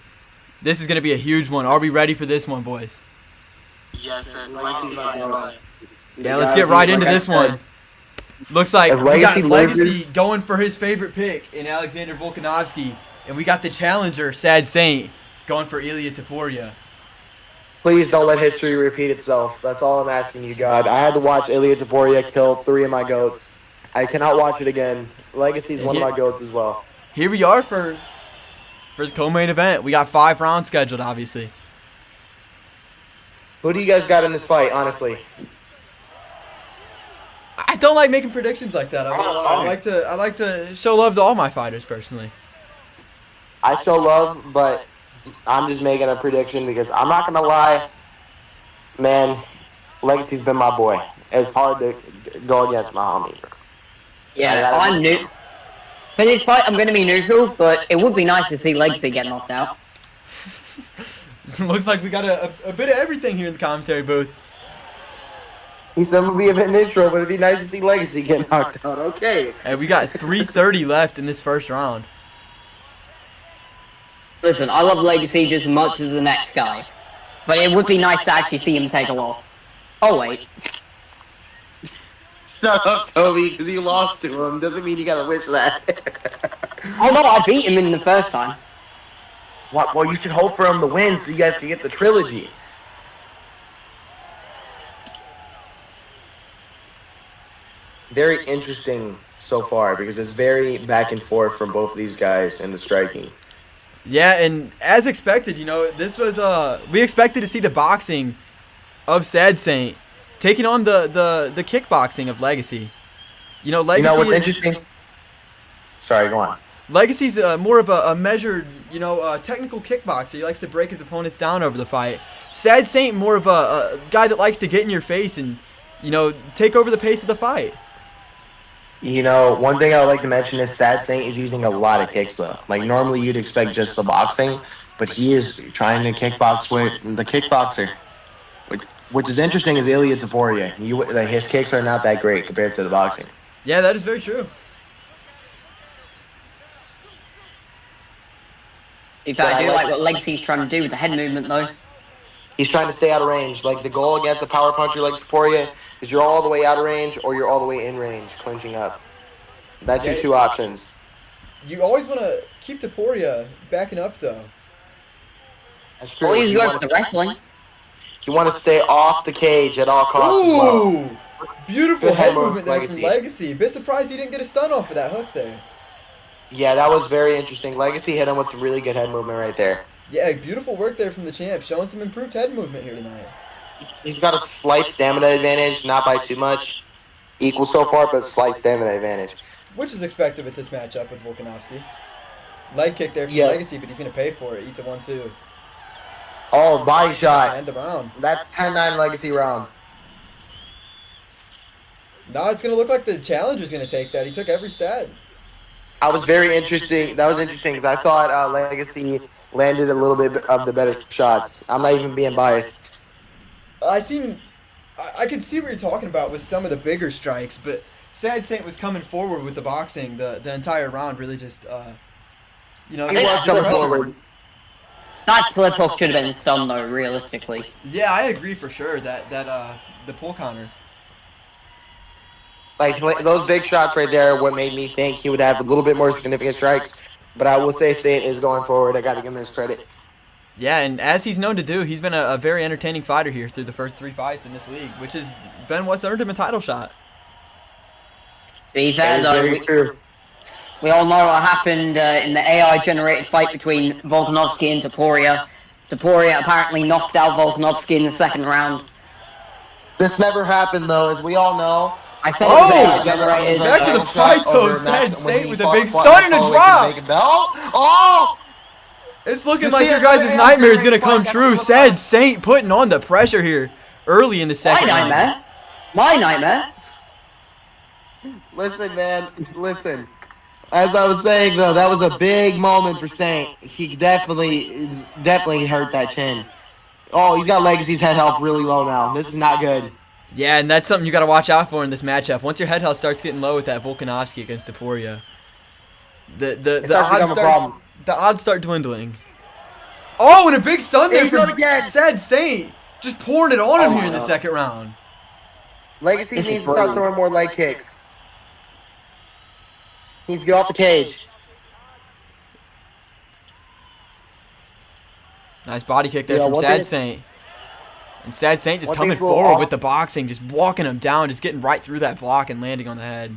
This is going to be a huge one. Are we ready for this one, boys? Yes, sir. Yeah, let's get right into this one. Looks like we got Legacy going for his favorite pick in Alexander Volkanovski. And we got the challenger, Sad Saint, going for Ilia Topuria. Please don't let history repeat itself. That's all I'm asking you, God. I had to watch Ilia Topuria kill 3 of my goats. I cannot watch it again. Legacy's one of my goats as well. Here we are for the co-main event. We got 5 rounds scheduled, obviously. Who do you guys got in this fight, honestly? I don't like making predictions like that. I like to show love to all my fighters personally. I show love, but I'm just making a prediction because I'm not gonna lie, man. Legacy's been my boy. It's hard to go against my homie. Yeah, I'm new. For this fight, I'm going to be neutral, but it would be nice to see Legacy get knocked out. Looks like we got a bit of everything here in the commentary booth. He said I'm gonna be a bit neutral, but it'd be nice to see Legacy get knocked out. Okay. And we got 3:30 left in this first round. Listen, I love Legacy just as much as the next guy, but it would be nice to actually see him take a loss. Oh, wait. Shut up, Toby, because you lost to him. Doesn't mean you gotta wish that. Oh, no, I beat him in the first time. What? Well, you should hope for him to win so you guys can get the trilogy. Very interesting so far because it's very back and forth from both of these guys in the striking. Yeah, and as expected, you know, this was we expected to see the boxing of Sad Saint taking on the kickboxing of Legacy. You know, Legacy. You know what's interesting? Sorry, go on. Legacy's more of a measured, you know, technical kickboxer. He likes to break his opponents down over the fight. Sad Saint more of a guy that likes to get in your face and, you know, take over the pace of the fight. You know, one thing I would like to mention is Sad Saint is using a lot of kicks, though. Like, normally you'd expect just the boxing, but he is trying to kickbox with the kickboxer. Which is interesting is Ilia Topuria. His kicks are not that great compared to the boxing. Yeah, that is very true. In fact, I do like what Legacy's trying to do with the head movement, though. He's trying to stay out of range. Like, the goal against a power puncher like Topuria is you're all the way out of range or you're all the way in range, clinching up. That's your 2 options. You always want to keep Topuria backing up, though. That's true. Well, he's going for the wrestling. You want to stay off the cage at all costs. Ooh! Beautiful Good head head move, movement there from Legacy. Legacy. Bit surprised he didn't get a stun off of that hook there. Yeah, that was very interesting. Legacy hit him with some really good head movement right there. Yeah, beautiful work there from the champ, showing some improved head movement here tonight. He's got a slight stamina advantage, not by too much. Equal so far, but slight stamina advantage. Which is expected with this matchup with Volkanovski. Leg kick there from Yes. Legacy, but he's going to pay for it. Eats a 1-2. Oh, body shot. End the round. That's 10-9 Legacy round. Now it's going to look like the challenger's going to take that. He took every stat. I was very interesting. That was interesting because I thought Legacy landed a little bit of the better shots. I'm not even being biased. I can see what you're talking about with some of the bigger strikes, but Sad Saint was coming forward with the boxing the entire round. Really just, He was coming forward. That split hook should have been stun though, realistically. Yeah, I agree for sure that the pull counter. Like those big shots right there, are what made me think he would have a little bit more significant strikes. But I will say Saint is going forward. I got to give him his credit. Yeah, and as he's known to do, he's been a very entertaining fighter here through the first 3 fights in this league, which has been what's earned him a title shot. To be fair That is though, very true. we all know what happened in the AI-generated fight between Volkanovski and Taporia. Taporia apparently knocked out Volkanovski in the second round. This never happened though, as we all know. I said Oh! it was AI-generated. Back to the fight though, Sad Saint with a big stun and a drop. drop! Oh! It's looking You like see your it? guys' nightmare is going to That's come what true. I'm Sad Saint putting on the pressure here early in the My second round. nightmare. My nightmare. Listen, man. Listen. As I was saying, though, that was a big moment for Saint. He definitely hurt that chin. Oh, he's got Legacy's head health really low now. This is not good. Yeah, and that's something you got to watch out for in this matchup. Once your head health starts getting low with that Volkanovski against Taporia, the odds start dwindling. Oh, and a big stun there He's going from again. Sad Saint. Just pouring it on him Oh here in my the God. second round. Legacy This is needs to start brutal. throwing more leg kicks. He needs to get off the cage. Nice body kick there Yeah, from one Sad thing- Saint. And Sad Saint just one coming thing's a little forward off- with the boxing, just walking him down, just getting right through that block and landing on the head.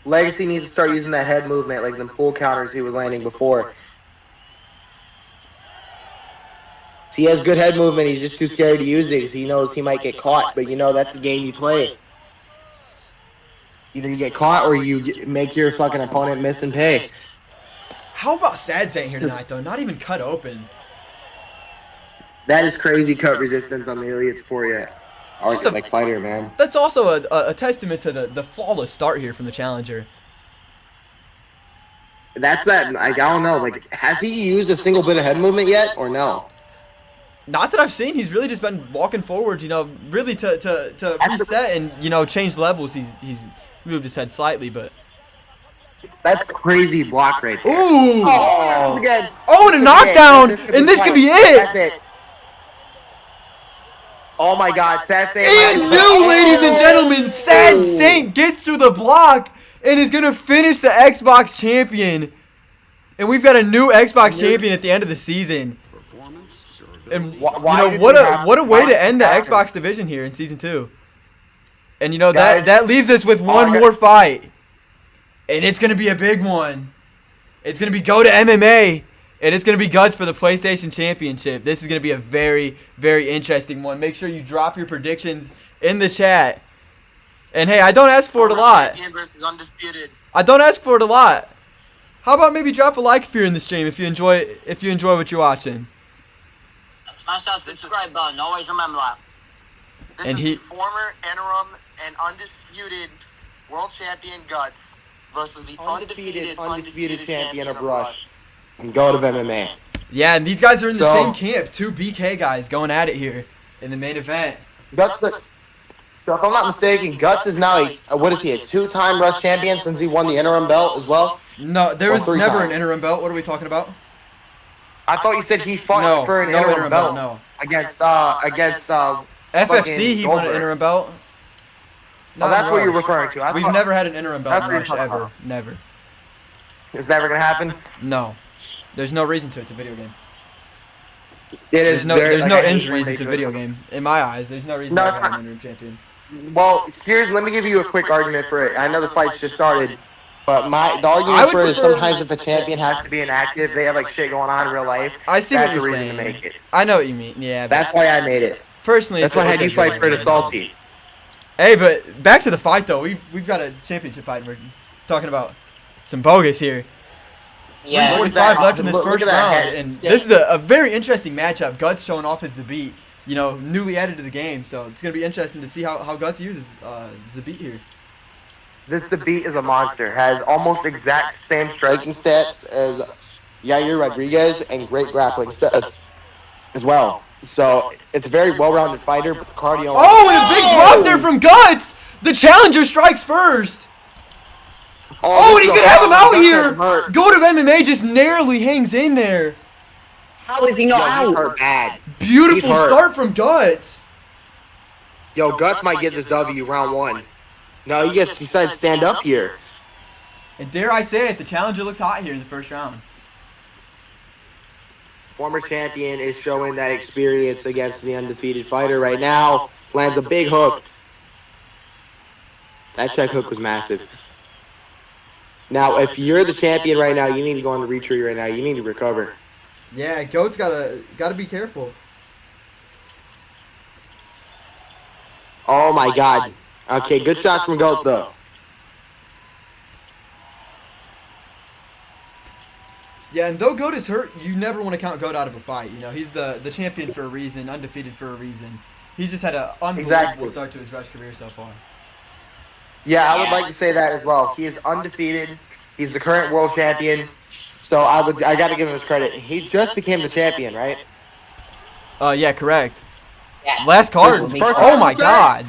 Legacy needs to start using that head movement like the pull counters he was landing before. He has good head movement. He's just too scared to use it because he knows he might get caught. But, that's the game you play. Either you get caught or you make your fucking opponent miss and pay. How about Sad Saint here tonight, though? Not even cut open. That is crazy cut resistance on the Elliot Taporia. I Just a- like fighter, man. That's also a testament to the flawless start here from the challenger. That's that. Like, I don't know. Like, has he used a single bit of head movement yet, or no? Not that I've seen. He's really just been walking forward, really to reset and, change levels. He's moved his head slightly, but... That's crazy block right there. Ooh! Oh, again. Oh, and a knockdown! And this could be That's it! it. Oh my God, Sad Saint. And new, ladies and gentlemen, Sad Saint gets through the block and is going to finish the Xbox champion. And we've got a new Xbox champion at the end of the season. And what a way to end the Xbox division here in season 2. And Guys, that leaves us with one more fight. And it's going to be a big one. It's going to be go to MMA. And it's going to be Guts for the PlayStation Championship. This is going to be a very, very interesting one. Make sure you drop your predictions in the chat. And hey, I don't ask for it a lot. Undisputed. I don't ask for it a lot. How about maybe drop a like if you're in the stream if you enjoy what you're watching. Smash that subscribe button. Always remember that. This And is he- the former interim and undisputed world champion Guts versus the undefeated champion of Rush. And go to MMA. Yeah, and these guys are in the So- same camp. 2 BK guys going at it here in the main event. Guts. So if I'm not mistaken, Guts is now what is he? A 2-time Rush champion since he won the interim belt as well. No, there was 3 never times. an interim belt. What are we talking about? I thought you said he fought No, for an no interim belt. no. Against FFC, he won an Goldberg. interim belt. Oh, Not that's what you're Rush. referring to. I We've thought- never had an interim belt That's in what you're Rush, talking ever. about. Never. It's never gonna happen. No. There's no reason to. It's a video game. It There's is. no very- there's like, no I hate when injuries. they It's a do it. video game. In my eyes, there's no reason No, to it's have an not. interim champion. Well, let me give you a quick argument for it. I know the fight's just started, but the I argument would for it is prefer. sometimes if a champion has to be inactive, they have like shit going on in real life. I see what That's you're the reason to saying. make it. I know what you mean. Yeah, That's but why I made it. personally, That's why I it's had you a fight good for the win. salty. Hey, but back to the fight though. We've got a championship fight. We're talking about some bogus here. Yeah. 3:45 left in this Look first at that round, head. and this is a very interesting matchup. Guts showing off his Zabit, newly added to the game, so it's gonna be interesting to see how Guts uses Zabit here. This Beat is a monster. Has almost exact same striking stats as Yair Rodriguez and great grappling stats as well. So it's a very well-rounded fighter, but the cardio. Oh, and a big drop there from Guts. The challenger strikes first. Oh, and he could have him out here. Goatofmma just narrowly hangs in there. How is he not He's out? hurt bad. Beautiful He's hurt. start from Guts. Yo, Guts might get this W round 1. No, he decides to stand up here. And dare I say it, the challenger looks hot here in the first round. Former champion is showing that experience against the undefeated fighter right now. Lands a big hook. That check hook was massive. Now, if you're the champion right now, you need to go on the retreat right now. You need to recover. Yeah, Goat's gotta be careful. Oh my God. Okay, good shots from Goat though. Yeah, and though Goat is hurt, you never want to count Goat out of a fight. He's the champion for a reason, undefeated for a reason. He's just had an unbelievable start to his Rush career so far. Yeah, I would like to say that as well. He is undefeated. He's the current world champion. So I got to give him his credit. He just became the champion, right? Yeah, correct. Yeah. Last card. This is Oh my God.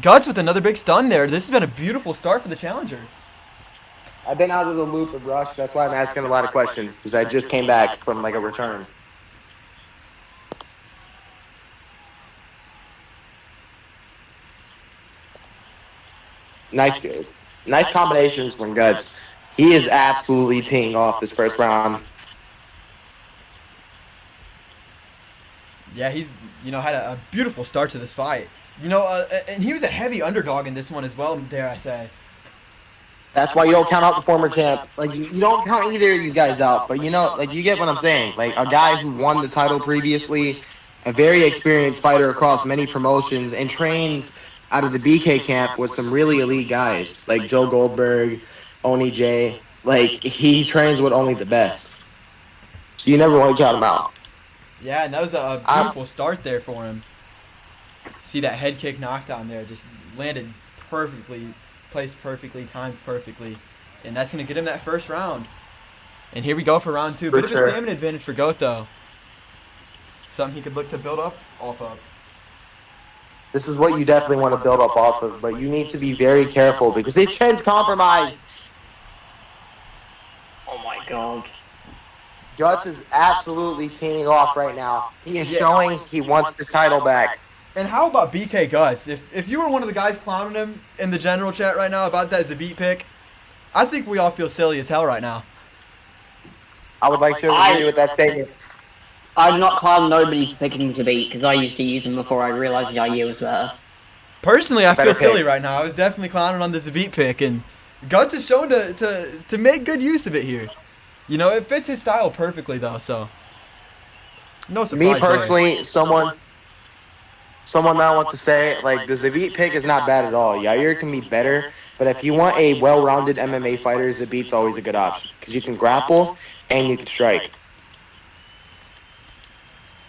Guts with another big stun there. This has been a beautiful start for the challenger. I've been out of the loop of Rush. That's why I'm asking a lot of questions, because I just came back from like a return. Nice combinations from Guts. He is absolutely teeing off this first round. Yeah, he's had a beautiful start to this fight. And he was a heavy underdog in this one as well, dare I say. That's why you don't count out the former champ. Like you don't count either of these guys out, but you get what I'm saying. Like a guy who won the title previously, a very experienced fighter across many promotions, and trains out of the BK camp with some really elite guys like Joe Goldberg, Oni J. Like he trains with only the best. So you never want to count him out. Yeah, and that was a beautiful start there for him. See that head kick knockdown there, just landed perfectly, placed perfectly, timed perfectly, and that's gonna get him that first round. And here we go for round 2. Bit of a stamina advantage for Goat though. Something he could look to build up off of. This is what you definitely want to build up off of, but you need to be very careful because his chin's compromised. Oh my God. Guts is absolutely teeing off right now. He is showing he wants his title back. And how about BK Guts? If you were one of the guys clowning him in the general chat right now about that Zabit pick, I think we all feel silly as hell right now. I would like to agree with that statement. I'm not clown nobody for picking him to beat, because I used to use him before I realised Yair was better. Personally, I feel Better silly pick. right now. I was definitely clowning on the Zabit pick, and Guts is showing to make good use of it here. It fits his style perfectly though, so no surprise. Me personally, someone that wants to say like the Zabit pick is not bad at all. Yair can be better, but if you want a well-rounded MMA fighter, Zabit's always a good option because you can grapple and you can strike.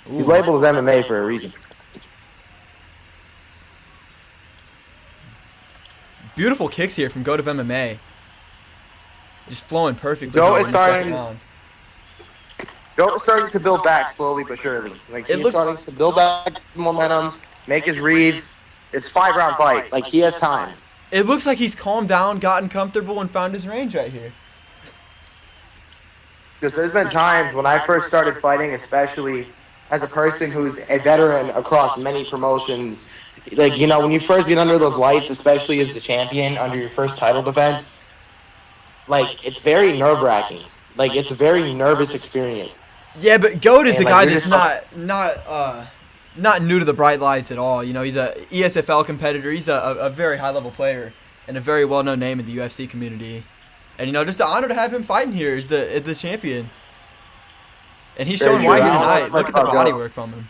He's labeled as MMA for a reason. Beautiful kicks here from Goatofmma. Just flowing perfectly. Joe here is in the second starting. round. Goat's starting to build back slowly but surely. Like It he's looks- starting to build back momentum, make his reads. It's a 5-round fight. Like he has time. It looks like he's calmed down, gotten comfortable, and found his range right here. Because there's been times when I first started fighting, especially as a person who's a veteran across many promotions, like, when you first get under those lights, especially as the champion under your first title defense, like, it's very nerve-wracking. Like, it's a very nervous experience. Yeah, but Goat is And, a like, guy you're that's just- not not new to the bright lights at all. You know, he's a ESFL competitor. He's a very high-level player and a very well-known name in the UFC community. And, you know, just an honor to have him fighting here as the champion. And he's showing why here tonight. Look at the body work from him.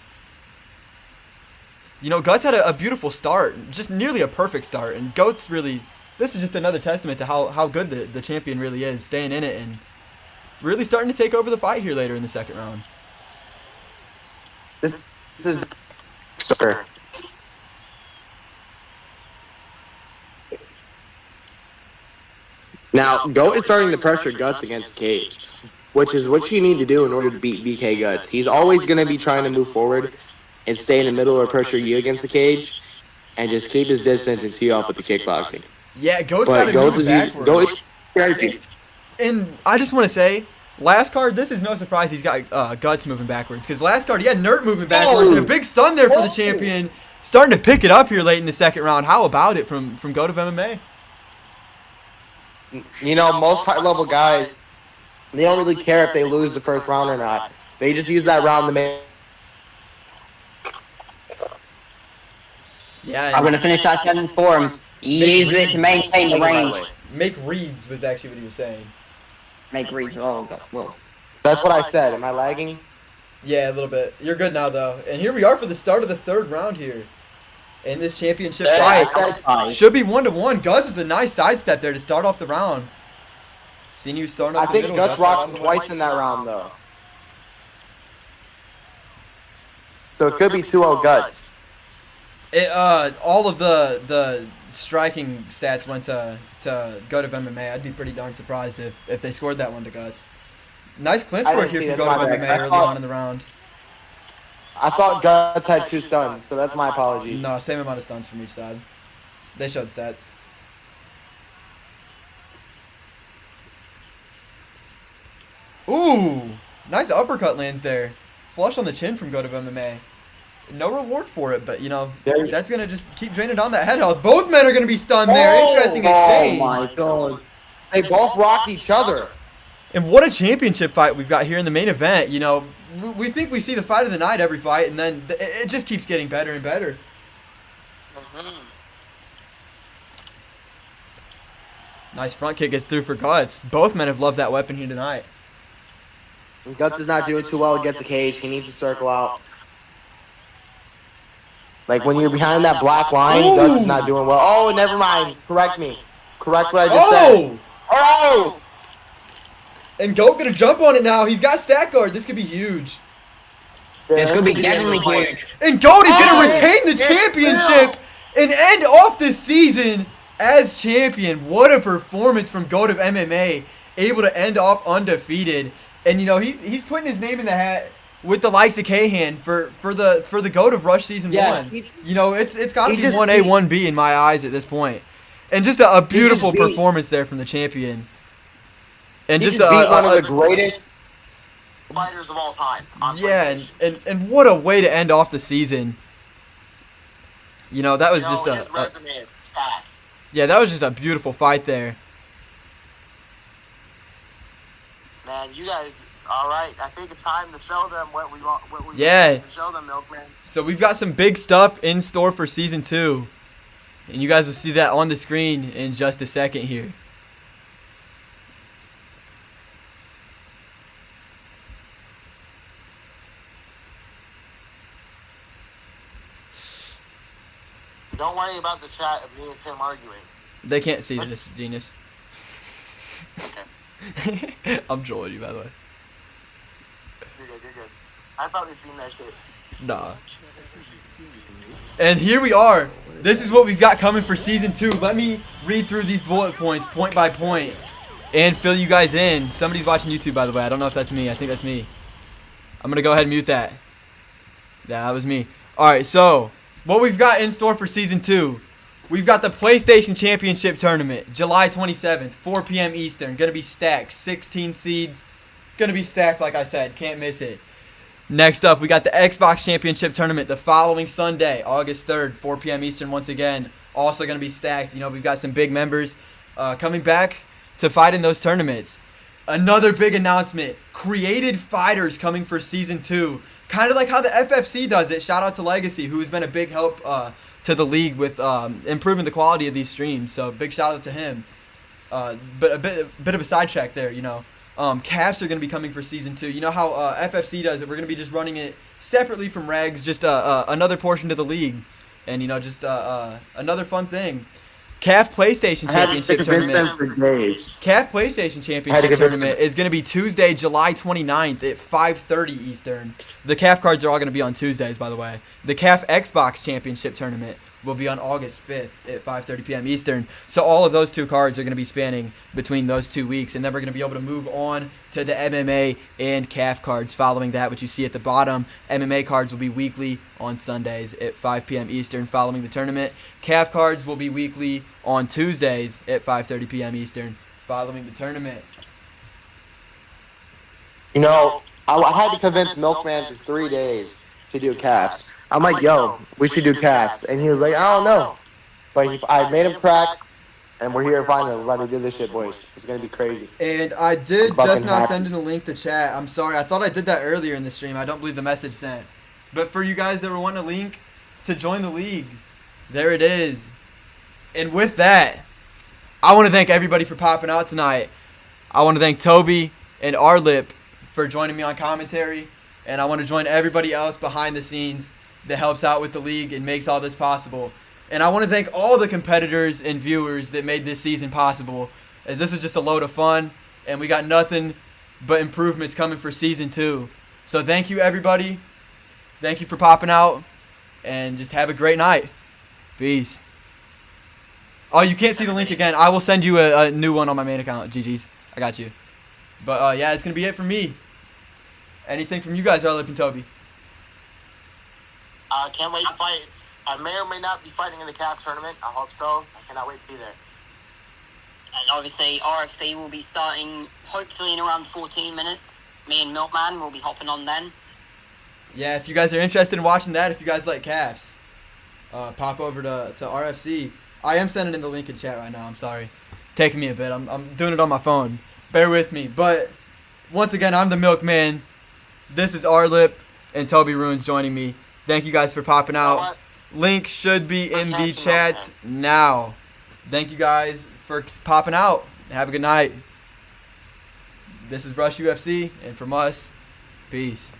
You know, Guts had a beautiful start, just nearly a perfect start. And Goats really, this is just another testament to how good the champion really is, staying in it and really starting to take over the fight here later in the second round. This is sir. Now, Goat is starting to pressure Guts against the cage, which is what you need to do in order to beat BK Guts. He's always going to be trying to move forward and stay in the middle or pressure you against the cage and just keep his distance and tee off with the kickboxing. Yeah, Goat's But got to Goat move Goat backwards. is And I just want to say, last card, this is no surprise he's got Guts moving backwards. Because last card, he had Nert moving backwards and a big stun there for the champion. Starting to pick it up here late in the second round. How about it from Goatofmma? You know, most high-level guys, they don't really care if they lose the first round or not. They just use that round to make. Yeah, I'm gonna finish that sentence for him. He used it to maintain the range. make reads was actually what he was saying. Make reach. Oh god. Whoa. That's what I said. Am I lagging? Yeah, a little bit. You're good now, though. And here we are for the start of the third round here. In this championship fight. Should be 1-1. Guts is a nice sidestep there to start off the round. Seeing you starting up I the think middle. Guts rocked him twice in that round, though. So it could be 2-0 Guts. All of the striking stats went to Goatofmma. I'd be pretty darn surprised if they scored that one to Guts. Nice clinch work here from Goatofmma early on in the round. I thought Guts had 2 stuns, so that's my apologies. No, same amount of stuns from each side. They showed stats. Ooh, nice uppercut lands there. Flush on the chin from Goatofmma. No reward for it, but, you know, that's going to just keep draining down that head health. Both men are going to be stunned there. Interesting exchange. Oh, my God. They both rocked each other. And what a championship fight we've got here in the main event. You know, we think we see the fight of the night every fight, and then it just keeps getting better and better. Nice front kick gets through for Guts. Both men have loved that weapon here tonight. Guts is not doing too well against the cage. He needs to circle out. Like when you're behind that black line, Guts is not doing well. Oh, never mind. Correct me. Correct what I just said. Oh! And Goat gonna jump on it now. He's got stack guard. This could be huge. It's gonna be definitely huge. And Goat is gonna retain the championship and end off the season as champion. What a performance from Goatofmma, able to end off undefeated. And you know he's putting his name in the hat with the likes of Kahan for the Goat of Rush Season 1. You know it's got to be 1A 1B in my eyes at this point. And just a beautiful performance there from the champion. And He just beat one of the greatest fighters of all time. Yeah, and what a way to end off the season. You know, that was just his resume is stacked. Yeah, that was just a beautiful fight there. Man, you guys, all right. I think it's time to show them what we want. What we Yeah. want to show them, Milkman. So we've got some big stuff in store for Season 2. And you guys will see that on the screen in just a second here. Don't worry about the chat of me and Tim arguing. They can't see this, genius. Okay. I'm trolling you, by the way. You're good, you're good. I've probably seen that shit. Nah. And here we are. This is what we've got coming for Season 2. Let me read through these bullet points point by point and fill you guys in. Somebody's watching YouTube, by the way. I don't know if that's me. I think that's me. I'm going to go ahead and mute that. Yeah, that was me. All right, so what we've got in store for Season 2. We've got the PlayStation Championship Tournament, July 27th, 4 p.m. Eastern. Going to be stacked. 16 seeds. Going to be stacked, like I said. Can't miss it. Next up, we got the Xbox Championship Tournament the following Sunday, August 3rd, 4 p.m. Eastern once again. Also going to be stacked. You know, we've got some big members coming back to fight in those tournaments. Another big announcement. Created fighters coming for Season 2. kind of like how the FFC does it. Shout out to Legacy, who has been a big help to the league with improving the quality of these streams. So big shout out to him. But a bit of a sidetrack there, you know. Calves are going to be coming for season 2. You know how FFC does it. We're going to be just running it separately from regs, just another portion to the league, and you know, just another fun thing. CAF PlayStation Championship Tournament. CAF PlayStation Championship Tournament is going to be Tuesday, July 29th at 5:30 Eastern. The CAF cards are all going to be on Tuesdays, by the way. The CAF Xbox Championship Tournament will be on August 5th at 5:30 p.m. Eastern. So all of those 2 cards are going to be spanning between those 2 weeks, and then we're going to be able to move on to the MMA and CAF cards following that, which you see at the bottom. MMA cards will be weekly on Sundays at 5 p.m. Eastern following the tournament. CAF cards will be weekly on Tuesdays at 5:30 p.m. Eastern following the tournament. You know, I had to convince Milkman for 3 days to do calves. I'm like, yo, we should do calves. And he was like, I don't know. But I made him crack, and we're here finally. We're about to do this shit, boys. It's going to be crazy. And I did just now send in a link to chat. I'm sorry. I thought I did that earlier in the stream. I don't believe the message sent. But for you guys that were wanting a link to join the league, there it is. And with that, I want to thank everybody for popping out tonight. I want to thank Toby and Arlip for joining me on commentary. And I want to join everybody else behind the scenes that helps out with the league and makes all this possible. And I want to thank all the competitors and viewers that made this season possible, as this is just a load of fun, and we got nothing but improvements coming for season 2. So thank you, everybody. Thank you for popping out, and just have a great night. Peace. Oh, you can't see the link again. I will send you a new one on my main account. GG's. I got you. But yeah, it's going to be it from me. Anything from you guys, Arlip and Toby? I can't wait to fight. I may or may not be fighting in the CAF tournament. I hope so. I cannot wait to be there. And obviously, RFC will be starting hopefully in around 14 minutes. Me and Milkman will be hopping on then. Yeah, if you guys are interested in watching that, if you guys like calves, pop over to RFC. I am sending in the link in chat right now. I'm sorry. Taking me a bit. I'm doing it on my phone. Bear with me. But once again, I'm the Milkman. This is Arlip and Toby Ruins joining me. Thank you guys for popping out. Link should be in the chat now. Thank you guys for popping out. Have a good night. This is Rush UFC, and from us, peace.